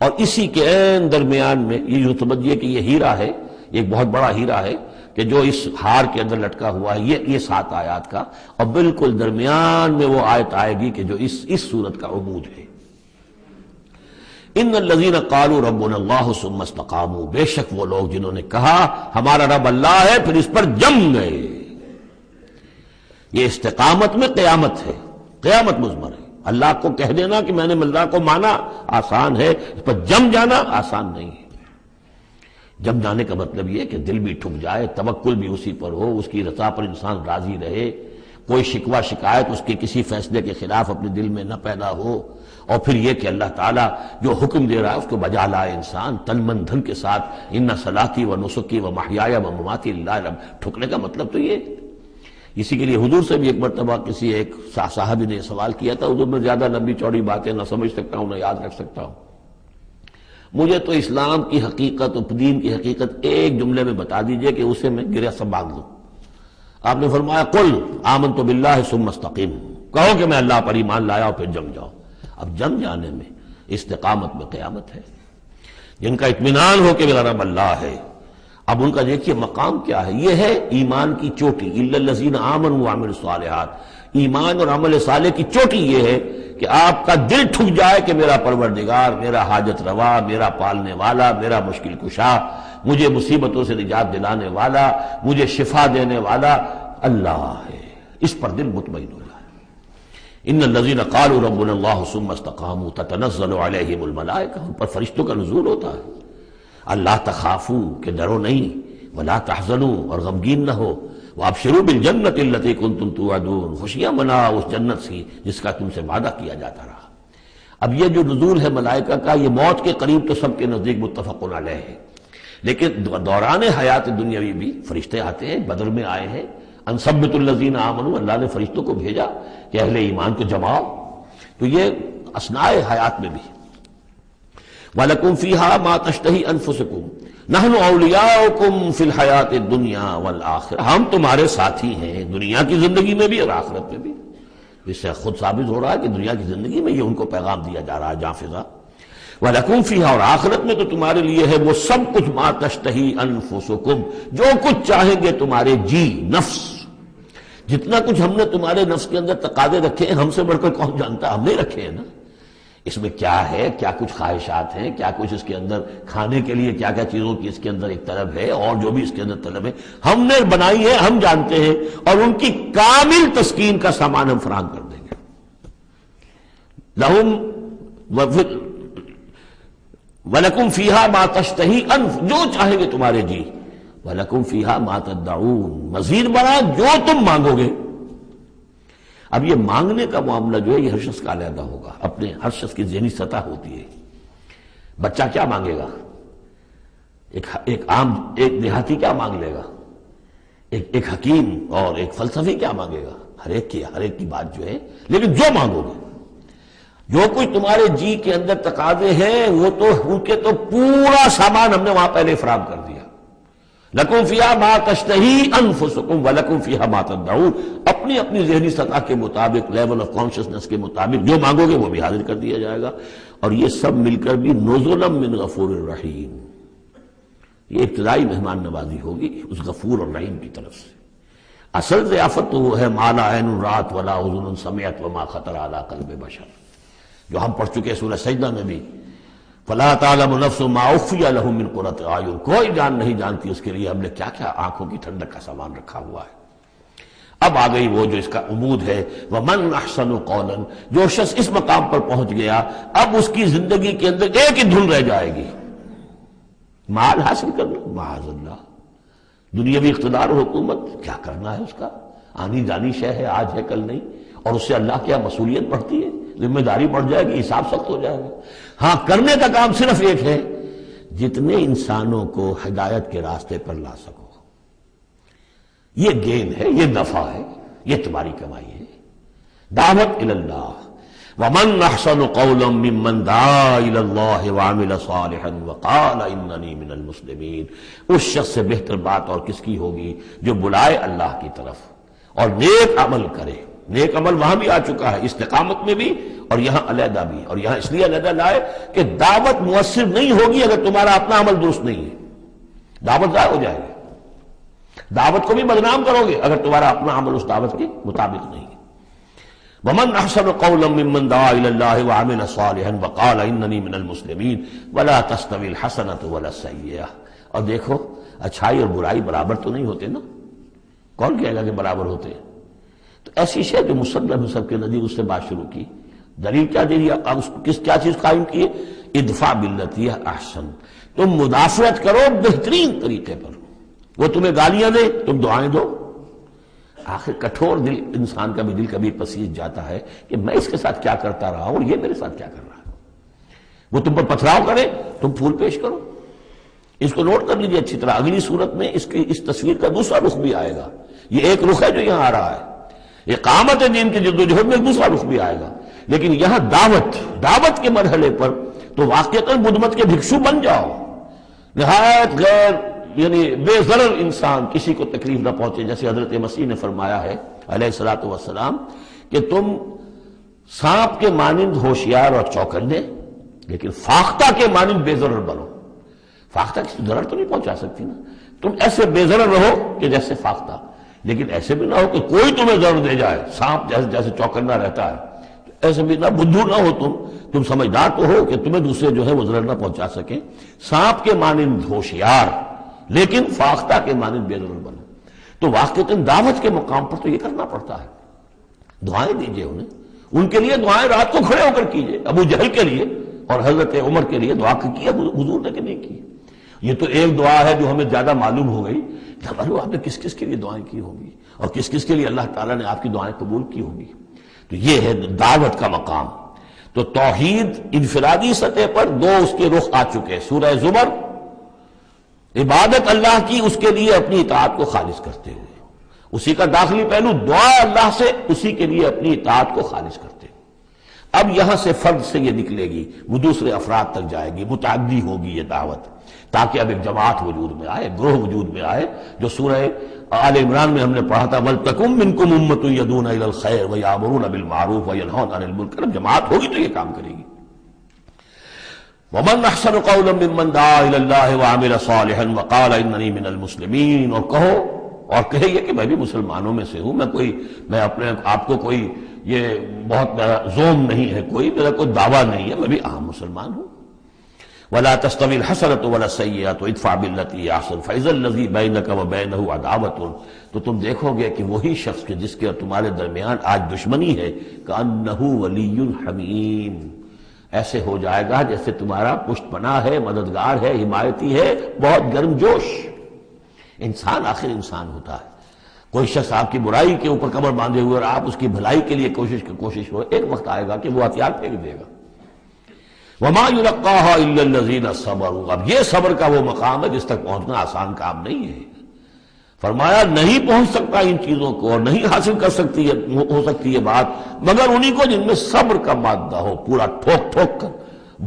اور اسی کے عین درمیان میں یہ جو سمجھیے کہ یہ ہیرا ہے، ایک بہت بڑا ہیرا ہے کہ جو اس ہار کے اندر لٹکا ہوا ہے، یہ 7 آیات کا، اور بالکل درمیان میں وہ آیت آئے گی کہ جو اس صورت کا عمود ہے۔ ان الذین قالوا ربنا اللہ ثم استقاموا، بے شک وہ لوگ جنہوں نے کہا ہمارا رب اللہ ہے پھر اس پر جم گئے۔ یہ استقامت میں قیامت ہے، قیامت مضمر ہے۔ اللہ کو کہہ دینا کہ میں نے اللہ کو مانا آسان ہے، اس پر جم جانا آسان نہیں ہے۔ جم جانے کا مطلب یہ کہ دل بھی ٹھک جائے، توکل بھی اسی پر ہو، اس کی رضا پر انسان راضی رہے، کوئی شکوہ شکایت اس کے کسی فیصلے کے خلاف اپنے دل میں نہ پیدا ہو، اور پھر یہ کہ اللہ تعالیٰ جو حکم دے رہا ہے اس کو بجا لائے انسان تن من دھن کے ساتھ۔ ان صلاتی و نسکی و محیای و مماتی للہ رب، ٹھکنے کا مطلب تو یہ۔ اسی کے لیے حضور سے بھی ایک مرتبہ کسی ایک صاحب نے سوال کیا تھا، حضور میں زیادہ لمبی چوڑی باتیں نہ سمجھ سکتا ہوں نہ یاد رکھ سکتا ہوں، مجھے تو اسلام کی حقیقت اور دین کی حقیقت ایک جملے میں بتا دیجئے کہ اسے میں گرہ سب باندھ لوں۔ آپ نے فرمایا قل آمنت باللہ ثم استقم، کہو کہ میں اللہ پر ایمان لایا اور پھر جم جاؤ۔ اب جم جانے میں استقامت میں قیامت ہے، جن کا اطمینان ہو کہ میرا رب اللہ ہے۔ اب ان کا دیکھیے مقام کیا ہے، یہ ہے ایمان کی چوٹی، الا الذین آمنوا وعملوا الصالحات۔ ایمان اور عمل صالح کی چوٹی یہ ہے کہ آپ کا دل ٹھک جائے کہ میرا پروردگار، میرا حاجت روا، میرا پالنے والا، میرا مشکل کشا، مجھے مصیبتوں سے نجات دلانے والا، مجھے شفا دینے والا اللہ ہے، اس پر دل مطمئن ہو جائے۔ ان الذین قالوا ربنا اللہ ثم استقاموا تتنزل علیہم الملائکہ، ان پر فرشتوں کا نزول ہوتا ہے۔ اللہ تخافوا کہ ڈرو نہیں، ولا تحزنوا اور غمگین نہ ہو، وابشروا بالجنۃ التی کنتم توعدون، خوشیاں مناؤ اس جنت سے جس کا تم سے وعدہ کیا جاتا رہا۔ اب یہ جو نزول ہے ملائکہ کا، یہ موت کے قریب تو سب کے نزدیک متفق علیہ ہے، لیکن دوران حیات دنیاوی بھی فرشتے آتے ہیں، بدر میں آئے ہیں۔ ان ثبت الذین آمنوا، اللہ نے فرشتوں کو بھیجا کہ اہل ایمان کو جماؤ، تو یہ اثناء حیات میں بھی۔ وَلَكُمْ فِيهَا مَا تَشْتَهِي أَنفُسُكُمْ نَحْنُ أَوْلِيَاؤُكُمْ فِي الْحَيَاةِ الدُّنْيَا وَالْآخِرَةِ، ہم تمہارے ساتھی ہیں دنیا کی زندگی میں بھی اور آخرت میں بھی۔ اس سے خود ثابت ہو رہا ہے کہ دنیا کی زندگی میں یہ ان کو پیغام دیا جا رہا ہے جاں فضا۔ وَلَكُمْ فِيهَا، اور آخرت میں تو تمہارے لیے ہے وہ سب کچھ مَا تَشْتَهِي أَنفُسُكُمْ، جو کچھ چاہیں گے تمہارے جی نفس، جتنا کچھ ہم نے تمہارے نفس کے اندر تقاضے رکھے ہیں ہم سے بڑھ کر کون جانتا، ہم نے رکھے ہیں نا۔ اس میں کیا ہے، کیا کچھ خواہشات ہیں، کیا کچھ اس کے اندر کھانے کے لیے کیا کیا چیزوں کی اس کے اندر ایک طلب ہے، اور جو بھی اس کے اندر طلب ہے ہم نے بنائی ہے، ہم جانتے ہیں، اور ان کی کامل تسکین کا سامان ہم فراہم کر دیں گے۔ لہم وَلَكُمْ فِيهَا مَا تَشْتَهِي أَنفُسُكُمْ، جو چاہیں گے تمہارے جی، وَلَكُمْ فِيهَا مَا تَدَّعُونَ، مزید بڑا جو تم مانگو گے۔ اب یہ مانگنے کا معاملہ جو ہے یہ ہر شخص کا علیحدہ ہوگا، اپنے ہر شخص کی ذہنی سطح ہوتی ہے۔ بچہ کیا مانگے گا، ایک دیہاتی کیا مانگ لے گا، ایک حکیم اور ایک فلسفی کیا مانگے گا، ہر ایک کی بات جو ہے، لیکن جو مانگو گے، جو کچھ تمہارے جی کے اندر تقاضے ہیں وہ تو ان کے تو پورا سامان ہم نے وہاں پہلے فراہم کر دیا۔ لَكُمْ فِيهَا مَا تَشْتَهِي أَنفُسُكُمْ وَلَكُمْ فِيهَا مَا تَدَّعُونَ، اپنی ذہنی سطح کے مطابق، لیول آف کانشسنس کے مطابق جو مانگو گے وہ بھی حاضر کر دیا جائے گا، اور یہ سب مل کر بھی نُزُلًا مِّن غفور الرحیم، یہ ابتدائی مہمان نوازی ہوگی اس غفور اور رحیم کی طرف سے۔ اصل ضیافت تو وہ ہے مَا لَا عَيْنٌ رَأَتْ وَلَا أُذُنٌ سَمِعَتْ وَمَا خَطَرَ عَلَىٰ قَلْبِ بَشَرٍ، جو ہم پڑھ چکے سورہ سجدہ میں بھی، فَلَا تَعْلَمُ نَفْسٌ مَا أُخْفِيَ لَهُم مِّن قُرَّةِ أَعْيُنٍ، کوئی جان نہیں جانتی اس کے لیے ہم نے کیا کیا آنکھوں کی ٹھنڈک کا سامان رکھا ہوا ہے۔ اب آ گئی وہ جو اس کا عمود ہے، وَمَنْ أَحْسَنُ قَوْلًا، جو شخص اس مقام پر پہنچ گیا اب اس کی زندگی کے اندر ایک ہی دھن رہ جائے گی، مال حاصل کرنا، معاذ اللہ، دنیاوی اقتدار و حکومت کیا کرنا ہے، اس کا آنی جانی شے ہے، آج ہے کل نہیں، اور اس سے اللہ کیا مسئولیت بڑھتی ہے، ذمہ داری بڑھ جائے گی، حساب سخت ہو جائے گا۔ ہاں کرنے کا کام صرف ایک ہے، جتنے انسانوں کو ہدایت کے راستے پر لا سکو، یہ گین ہے، یہ نفع ہے، یہ تمہاری کمائی ہے۔ دعوت الی اللہ، ومن احسن قولا ممن دعا الی اللہ وعمل صالحا وقال اننی من المسلمین، اس شخص سے بہتر بات اور کس کی ہوگی جو بلائے اللہ کی طرف اور نیک عمل کرے۔ نیک عمل وہاں بھی آ چکا ہے، استقامت میں بھی اور یہاں علیحدہ بھی، اور یہاں اس لیے علیحدہ لائے کہ دعوت مؤثر نہیں ہوگی اگر تمہارا اپنا عمل درست نہیں ہے، دعوت ضائع ہو جائے گی، دعوت کو بھی بدنام کرو گے اگر تمہارا اپنا عمل اس دعوت کے مطابق نہیں ہے۔ ومن احسن قولا ممن دعا الى الله وعمل صالحا وقال اننی من المسلمین ولا تستوی الحسنة ولا السیئة، اور دیکھو اچھائی اور برائی برابر تو نہیں ہوتے نا، کون کہے گا کہ برابر ہوتے ہیں؟ تو ایسی شے جو مسلم سب کے نزدیک اس سے بات شروع کی، دلیل کیا دے دیا، کیا چیز قائم کی ہے؟ ادفع باللتی احسن، تم مدافعت کرو بہترین طریقے پر، وہ تمہیں گالیاں دے تم دعائیں دو۔ آخر کٹھور دل انسان کا بھی دل کبھی پسیج جاتا ہے کہ میں اس کے ساتھ کیا کرتا رہا ہوں اور یہ میرے ساتھ کیا کر رہا ہے، وہ تم پر پتھراؤ کرے تم پھول پیش کرو۔ اس کو نوٹ کر لیجیے اچھی طرح، اگلی صورت میں اس تصویر کا دوسرا رخ بھی آئے گا، یہ ایک رخ ہے جو یہاں آ رہا ہے، اقامت دین کی جدوجہد میں دوسرا رخ بھی آئے گا، لیکن یہاں دعوت کے مرحلے پر تو واقعتاً بدھ مت کے بھکشو بن جاؤ، نہایت غیر یعنی بے ضرر انسان، کسی کو تکلیف نہ پہنچے، جیسے حضرت مسیح نے فرمایا ہے علیہ الصلوۃ والسلام کہ تم سانپ کے مانند ہوشیار اور چوکنے لیکن فاختہ کے مانند بے ضرر بنو۔ فاختہ کسی ضرر تو نہیں پہنچا سکتی نا، تم ایسے بے ضرر رہو کہ جیسے فاختہ، لیکن ایسے بھی نہ ہو کہ کوئی تمہیں ضرر دے جائے، سانپ جیسے چوکنا رہتا ہے، ایسے بھی نہ بدھو نہ ہو تم سمجھدار تو ہو کہ تمہیں دوسرے جو ہے وہ ضرر نہ پہنچا سکیں، سانپ کے مانند ہوشیار لیکن فاختہ کے مانند بے ضرر بنو۔ تو واقعتاً دعوت کے مقام پر تو یہ کرنا پڑتا ہے، دعائیں دیجئے انہیں، ان کے لیے دعائیں رات کو کھڑے ہو کر کیجئے، ابو جہل کے لیے اور حضرت عمر کے لیے دعا کی حضور نے کہ نہیں کی۔ یہ تو ایک دعا ہے جو ہمیں زیادہ معلوم ہو گئی، معلوم آپ نے کس کس کے لیے دعائیں کی ہوں گی اور کس کس کے لیے اللہ تعالیٰ نے آپ کی دعائیں قبول کی ہوں گی۔ تو یہ ہے دعوت کا مقام۔ تو توحید انفرادی سطح پر دو اس کے رخ آ چکے، سورہ زمر عبادت اللہ کی اس کے لیے اپنی اطاعت کو خالص کرتے ہوئے، اسی کا داخلی پہلو دعا اللہ سے اسی کے لیے اپنی اطاعت کو خالص کرتے ہوئے۔ اب یہاں سے فرد سے یہ نکلے گی، وہ دوسرے افراد تک جائے گی، متعدی ہوگی یہ دعوت، تاکہ اب ایک جماعت وجود میں آئے، گروہ وجود میں آئے، جو سورہ آل عمران میں ہم نے پڑھا تھا وَلْتَكُن مِّنكُمْ أُمَّةٌ يَدْعُونَ إِلَى الْخَيْرِ وَيَأْمُرُونَ بِالْمَعْرُوفِ وَيَنْهَوْنَ عَنِ الْمُنكَرِ۔ جب جماعت ہوگی تو یہ کام کرے گی۔ وَمَنْ أَحْسَنُ قَوْلًا مِّمَّنْ دَعَا إِلَى اللَّهِ وَعَمِلَ صَالِحًا وَقَالَ إِنَّنِي مِنَ الْمُسْلِمِينَ، اور کہو، اور کہے یہ کہ میں بھی مسلمانوں میں سے ہوں، میں اپنے آپ کو کوئی یہ بہت میرا زوم نہیں ہے، کوئی میرا کوئی دعویٰ نہیں ہے، میں بھی عام مسلمان ہوں۔ وَلَا تَسْتَوِي الْحَسَنَةُ وَلَا السَّيِّئَةُ ادْفَعْ بِالَّتِي هِيَ أَحْسَنُ فَإِذَا الَّذِي بَيْنَكَ وَبَيْنَهُ عَدَاوَةٌ، تو تم دیکھو گے کہ وہی شخص کہ جس کے اور تمہارے درمیان آج دشمنی ہے، كَأَنَّهُ وَلِيٌّ حَمِيمٌ، ایسے ہو جائے گا جیسے تمہارا پشت پناہ ہے، مددگار ہے، حمایتی ہے، بہت گرم جوش۔ انسان آخر انسان ہوتا ہے، کوئی شخص آپ کی برائی کے اوپر کمر باندھے ہوئے اور آپ اس کی بھلائی کے لیے کوشش ہو، ایک وقت آئے گا کہ وہ ہتھیار پھینک دے گا۔ وَمَا يُلَقَّاهَا إِلَّا الَّذِينَ صَبَرُوا، اب یہ صبر کا وہ مقام ہے جس تک پہنچنا آسان کام نہیں ہے۔ فرمایا نہیں پہنچ سکتا ان چیزوں کو اور نہیں حاصل کر سکتی ہو سکتی یہ بات مگر انہی کو جن میں صبر کا مادہ ہو، پورا ٹھوک ٹھوک کر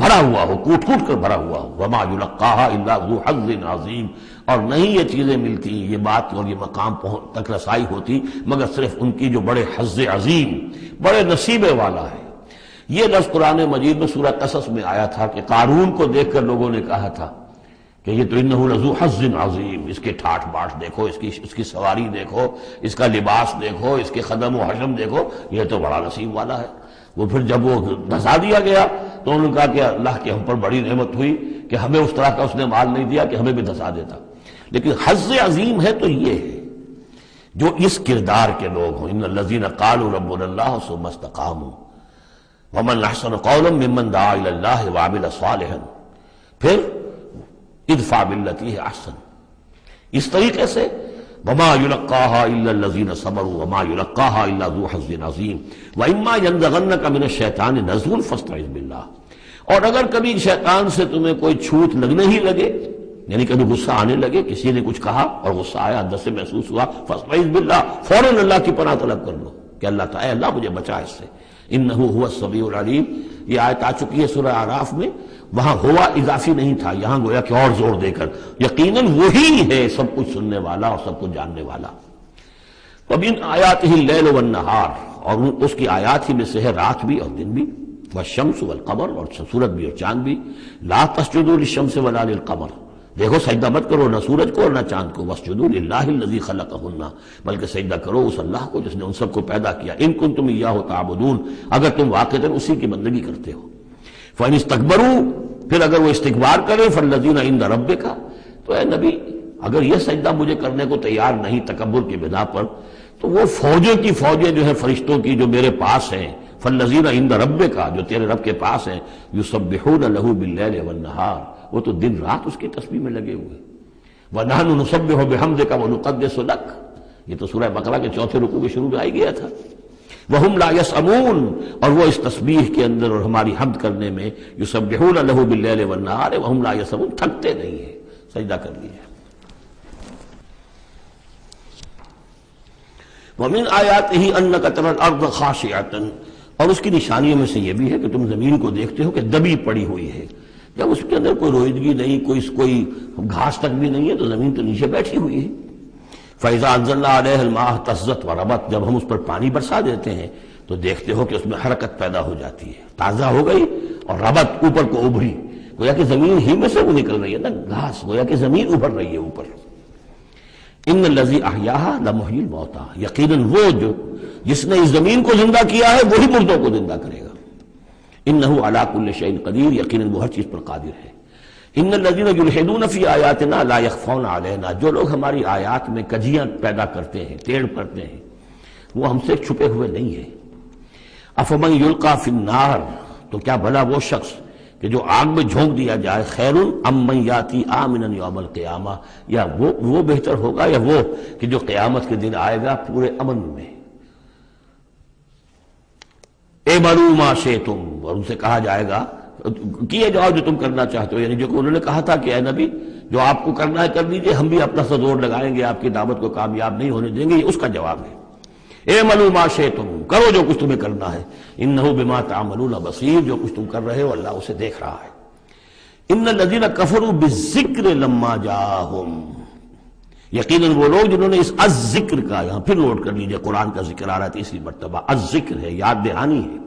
بھرا ہوا ہو، کوٹ کوٹ کر بھرا ہوا ہو۔ وَمَا يُلَقَّاهَا إِلَّا ذُو حَظٍّ عَظِيمٍ، اور نہیں یہ چیزیں ملتی، یہ بات اور یہ مقام تک رسائی ہوتی مگر صرف ان کی جو بڑے حظ عظیم، بڑے نصیبے والا ہے۔ یہ لفظ قرآن مجید میں سورہ قصص میں آیا تھا کہ قارون کو دیکھ کر لوگوں نے کہا تھا کہ یہ تو انہ لذو حظ عظیم، اس کے ٹھاٹھ باٹھ دیکھو، اس کی سواری دیکھو، اس کا لباس دیکھو، اس کے خدم و حشم دیکھو، یہ تو بڑا نصیب والا ہے۔ وہ پھر جب وہ دھسا دیا گیا تو انہوں نے کہا کہ اللہ کی ہم پر بڑی نعمت ہوئی کہ ہمیں اس طرح کا اس نے مال نہیں دیا کہ ہمیں بھی دھسا دیتا۔ لیکن حظ عظیم ہے تو یہ ہے جو اس کردار کے لوگ ہوں، ان الذین قالوا ربنا اللہ ثم استقاموا ومن احسن قولا ممن دعا الى اللہ وعمل صالحا، پھر ادفع باللتی ہی احسن، اس طریقے سے وما یلقاها الا الذین صبروا وما یلقاها الا ذو حظ عظیم واما ینزغنک من الشیطان نزغ فاستعذ باللہ، اور اگر کبھی شیطان سے تمہیں کوئی چھوٹ لگنے ہی لگے، یعنی کبھی غصہ آنے لگے، کسی نے کچھ کہا اور غصہ آیا، اندر سے محسوس ہوا، فاستعذ باللہ، فوراً اللہ کی پناہ طلب کر لو کہ اللہ تعالی اللہ مجھے بچا اس سے، انہ هو السمیع العلیم۔ یہ آیت آ چکی ہے سورہ اعراف میں، وہاں ہوا اضافی نہیں تھا، یہاں گویا کہ اور زور دے کر یقیناً وہی ہے سب کچھ سننے والا اور سب کچھ جاننے والا۔ وَمِنْ آیَاتِهِ اللَّيْلُ وَالنَّهَارُ، اور اس کی آیات ہی میں سے ہے رات بھی اور دن بھی، والشمس والقمر، اور سورج بھی اور چاند بھی، لا تسجدوا للشمس ولا للقمر، دیکھو سجدہ مت کرو نہ سورج کو اور نہ چاند کو، واسجدوا للہ الذی خلقہن، بلکہ سجدہ کرو اس اللہ کو جس نے ان سب کو پیدا کیا، ان کنتم ایاہ تعبدون، اگر تم واقعتاً اسی کی بندگی کرتے ہو۔ فإن استکبروا، پھر اگر وہ استکبار کرے، فالذین عند ربک، تو اے نبی اگر یہ سجدہ مجھے کرنے کو تیار نہیں تکبر کی بنا پر، تو وہ فوجوں کی فوجیں جو ہیں فرشتوں کی جو میرے پاس ہیں، فالذین عند ربک، جو تیرے رب کے پاس ہیں، یسبحون لہ باللیل والنہار، وہ تو دن رات اس کی تسبیح میں لگے ہوئے۔ وَنَحْنُ نُسَبِّحُ بِحَمْدِكَ وَنُقَدِّسُ لَكَ، یہ تو سورہ بقرہ کے چوتھے رکوع کے شروع میں آئی گیا تھا۔ وَهُمْ لَا يَسْأَمُونَ، اور وہ اس تسبیح کے اندر اور ہماری حمد کرنے میں، یسبحون لہ باللیل والنہار وَهُمْ لَا يَسْأَمُونَ، تھکتے نہیں ہیں۔ سجدہ کر لیجیے۔ وَمِنْ آیَاتِهِ أَنَّكَ تَرَى الْأَرْضَ خَاشِعَةً، اور اس کی نشانیوں میں سے یہ بھی ہے کہ تم زمین کو دیکھتے ہو کہ دبی پڑی ہوئی ہے، جب اس کے اندر کوئی رویدگی نہیں، کوئی گھاس تک بھی نہیں ہے تو زمین تو نیچے بیٹھی ہوئی ہے۔ فَإِذَا أَنزَلْنَا عَلَيْهَا الْمَاءَ اهْتَزَّتْ وَرَبَتْ، جب ہم اس پر پانی برسا دیتے ہیں تو دیکھتے ہو کہ اس میں حرکت پیدا ہو جاتی ہے، تازہ ہو گئی اور ربت اوپر کو ابھری، گویا کہ زمین ہی میں سے وہ نکل رہی ہے نا گھاس، گویا کہ زمین ابھر رہی ہے اوپر۔ ان الذی احیاہا لمحیی الموتیٰ، یقیناً وہ جو جس نے اس زمین کو زندہ کیا ہے وہی مردوں کو زندہ کرے گا۔ انہ علی کل شیء قدیر، یقیناً وہ ہر چیز پر قادر ہے۔ ان الذین یلحدون فی آیاتنا لا یخفون علینا، جو لوگ ہماری آیات میں کجیاں پیدا کرتے ہیں، ٹیڑھ کرتے ہیں، وہ ہم سے چھپے ہوئے نہیں ہیں۔ افمن یلقی فی النار، تو کیا بھلا وہ شخص کہ جو آگ میں جھونک دیا جائے، خیر ام من یاتی آمنا یوم القیامہ، یا وہ بہتر ہوگا یا وہ کہ جو قیامت کے دن آئے گا پورے امن میں۔ اعملوا ما شئتم، اور ان سے کہا جائے گا کیے جاؤ جو تم کرنا چاہتے ہو، یعنی جو کہ انہوں نے کہا تھا کہ اے نبی جو آپ کو کرنا ہے کر لیجئے، ہم بھی اپنا سا زور لگائیں گے، آپ کی دعوت کو کامیاب نہیں ہونے دیں گے، یہ اس کا جواب ہے۔ اعملوا ما شئتم، کرو جو کچھ تمہیں کرنا ہے، انہ بما تعملون بصیر، جو کچھ تم کر رہے ہو اللہ اسے دیکھ رہا ہے۔ ان الذین کفروا بالذکر لما جاءہم، یقیناً وہ لوگ جنہوں نے اس الذکر کا، یہاں پھر نوٹ کر لیجئے قرآن کا ذکر آ رہا ہے تیسری مرتبہ، الذکر ہے، یاد دہانی ہے،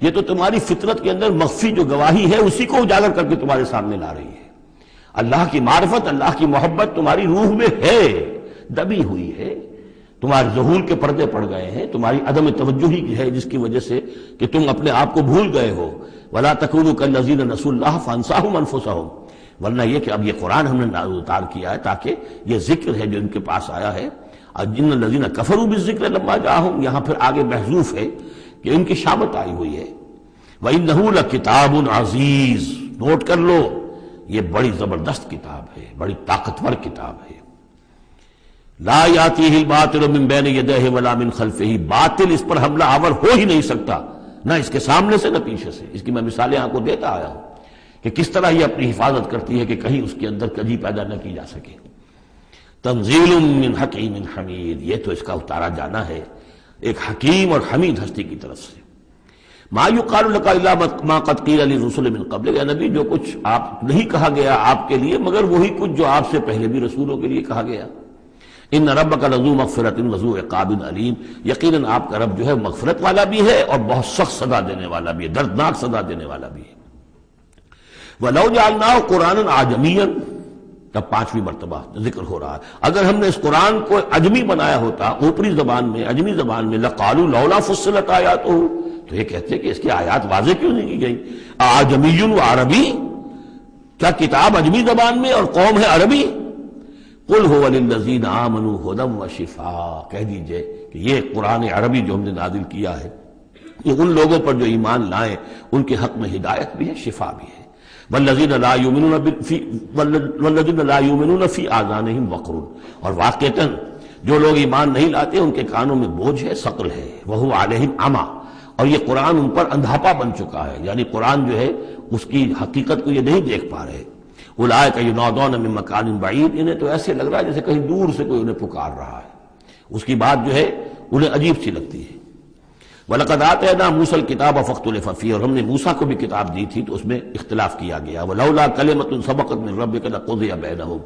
یہ تو تمہاری فطرت کے اندر مخفی جو گواہی ہے اسی کو اجاگر کر کے تمہارے سامنے لا رہی ہے۔ اللہ کی معرفت، اللہ کی محبت تمہاری روح میں ہے، دبی ہوئی ہے، تمہارے ظہور کے پردے پڑ گئے ہیں، تمہاری عدم توجہی ہے جس کی وجہ سے کہ تم اپنے آپ کو بھول گئے ہو۔ وَلَا تَكُونُوا كَالَّذِينَ نَسُوا اللَّهَ فَأَنسَاهُمْ أَنفُسَهُمْ، ورنہ یہ کہ اب یہ قرآن ہم نے اتار کیا ہے تاکہ یہ ذکر ہے جو ان کے پاس آیا ہے، جن الذین کفروا بالذکر لما جاءہم، یہاں پھر آگے محذوف ہے کہ ان کی شامت آئی ہوئی ہے۔ وَإِنَّهُ لَكِتَابٌ عَزِیز، نوٹ کر لو یہ بڑی زبردست کتاب ہے، بڑی طاقتور کتاب ہے۔ لا یاتیہ الباطل من بین یدیہ ولا من خلفہ، باطل اس پر حملہ آور ہو ہی نہیں سکتا، نہ اس کے سامنے سے نہ پیچھے سے۔ اس کی میں مثالیں آپ کو دیتا آیا ہوں کہ کس طرح یہ اپنی حفاظت کرتی ہے کہ کہیں اس کے اندر کجی پیدا نہ کی جا سکے۔ تنزیل من حکیم حمید، یہ تو اس کا اتارا جانا ہے ایک حکیم اور حمید ہستی کی طرف سے۔ ما یقال لک الا ما قد قیل للرسل من قبل، یا نبی جو کچھ آپ نہیں کہا گیا آپ کے لیے مگر وہی کچھ جو آپ سے پہلے بھی رسولوں کے لیے کہا گیا۔ ان ربک لذو مغفرۃ وذو عقاب علیم، یقیناً آپ کا رب جو ہے مغفرت والا بھی ہے اور بہت سخت سزا دینے والا بھی ہے، دردناک سزا دینے والا بھی ہے۔ وَلَوْ جَعَلْنَاهُ قُرْآنًا عَجَمِيًّا، تب پانچویں مرتبہ ذکر ہو رہا ہے، اگر ہم نے اس قرآن کو عجمی بنایا ہوتا، اوپری زبان میں، عجمی زبان میں، لَقَالُوا لَوْلَا فُصِّلَتْ آیَاتُهُ، تو یہ کہتے کہ اس کی آیات واضح کیوں نہیں کی گئی؟ اعجمی و عربی، کیا کتاب عجمی زبان میں اور قوم ہے عربی؟ قُلْ هُوَ لِلَّذِينَ آمَنُوا هُدًى وَشِفَاءً، کہہ دیجئے کہ یہ قرآن عربی جو ہم نے نازل کیا ہے یہ ان لوگوں پر جو ایمان لائیں ان کے حق میں ہدایت بھی ہے، شفا بھی ہے۔ وَالَّذِينَ لَا يُؤْمِنُونَ فِي آذَانِهِمْ وَقْرٌ، اور واقعتاً جو لوگ ایمان نہیں لاتے ان کے کانوں میں بوجھ ہے، ثقل ہے۔ وَهُوَ عَلَيْهِمْ عَمًى، اور یہ قرآن ان پر اندھاپا بن چکا ہے، یعنی قرآن جو ہے اس کی حقیقت کو یہ نہیں دیکھ پا رہے۔ اولئک ینادون من مکان بعید، انہیں تو ایسے لگ رہا ہے جیسے کہیں دور سے کوئی انہیں پکار رہا ہے، اس کی بات جو ہے انہیں عجیب سی لگتی ہے۔ وَلَقَدْ آتَيْنَا مُوسَى الْكِتَابَ فَاخْتُلِفَ فِيهِ، اور ہم نے موسیٰ کو بھی کتاب دی تھی تو اس میں اختلاف کیا گیا۔ وَلَوْلَا كَلِمَةٌ سَبَقَتْ مِن رَّبِّكَ لَقُضِيَ بَيْنَهُمْ،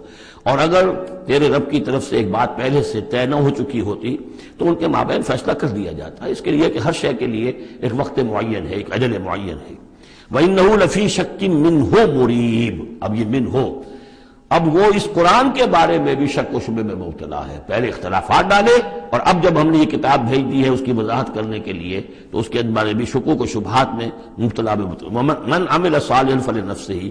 اور اگر تیرے رب کی طرف سے ایک بات پہلے سے طے نہ ہو چکی ہوتی تو ان کے مابین فیصلہ کر دیا جاتا ہے، اس کے لیے کہ ہر شے کے لیے ایک وقت معین ہے، ایک اجل معین ہے۔ وَإِنَّهُ لَفِي شَكٍّ مِّنْهُ مُرِيبٍ، اب یہ من ہو، اب وہ اس قرآن کے بارے میں بھی شک و شبے میں مبتلا ہے، پہلے اختلافات ڈالے اور اب جب ہم نے یہ کتاب بھیج دی ہے اس کی وضاحت کرنے کے لیے تو اس کے بارے بھی شکوک و شبہات میں مبتلا من عمل صالحا فلنفسہ،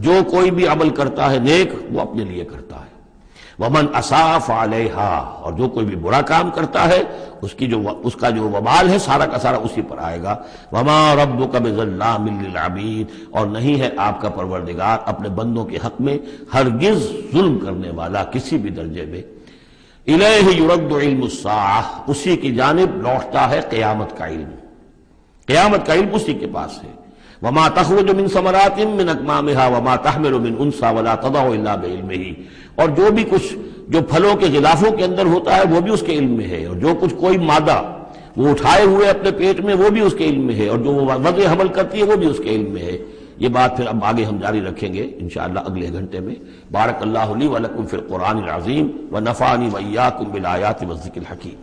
جو کوئی بھی عمل کرتا ہے نیک وہ اپنے لیے کرتا ہے، ومن اساء فعلیہا، اور جو کوئی بھی برا کام کرتا ہے اس کا جو وبال ہے سارا کا سارا اسی پر آئے گا۔ وما ربک بظلام للعبید، اور نہیں ہے آپ کا پروردگار اپنے بندوں کے حق میں ہرگز ظلم کرنے والا کسی بھی درجے میں۔ الیہ یرد علم الساعہ، اسی کی جانب لوٹتا ہے قیامت کا علم، قیامت کا علم اسی کے پاس ہے۔ وما تخرج من ثمرات من اکمامها وما تحمل من انثى ولا تضع الا بعلمه، اور جو بھی کچھ جو پھلوں کے غلافوں کے اندر ہوتا ہے وہ بھی اس کے علم میں ہے، اور جو کچھ کوئی مادہ وہ اٹھائے ہوئے اپنے پیٹ میں وہ بھی اس کے علم میں ہے، اور جو وہ وضع حمل کرتی ہے وہ بھی اس کے علم میں ہے۔ یہ بات پھر اب آگے ہم جاری رکھیں گے انشاءاللہ اگلے گھنٹے میں۔ بارک اللہ لی ولکم فی القرآن العظیم ونفعنی وإیاکم بالآیات والذکر الحکیم۔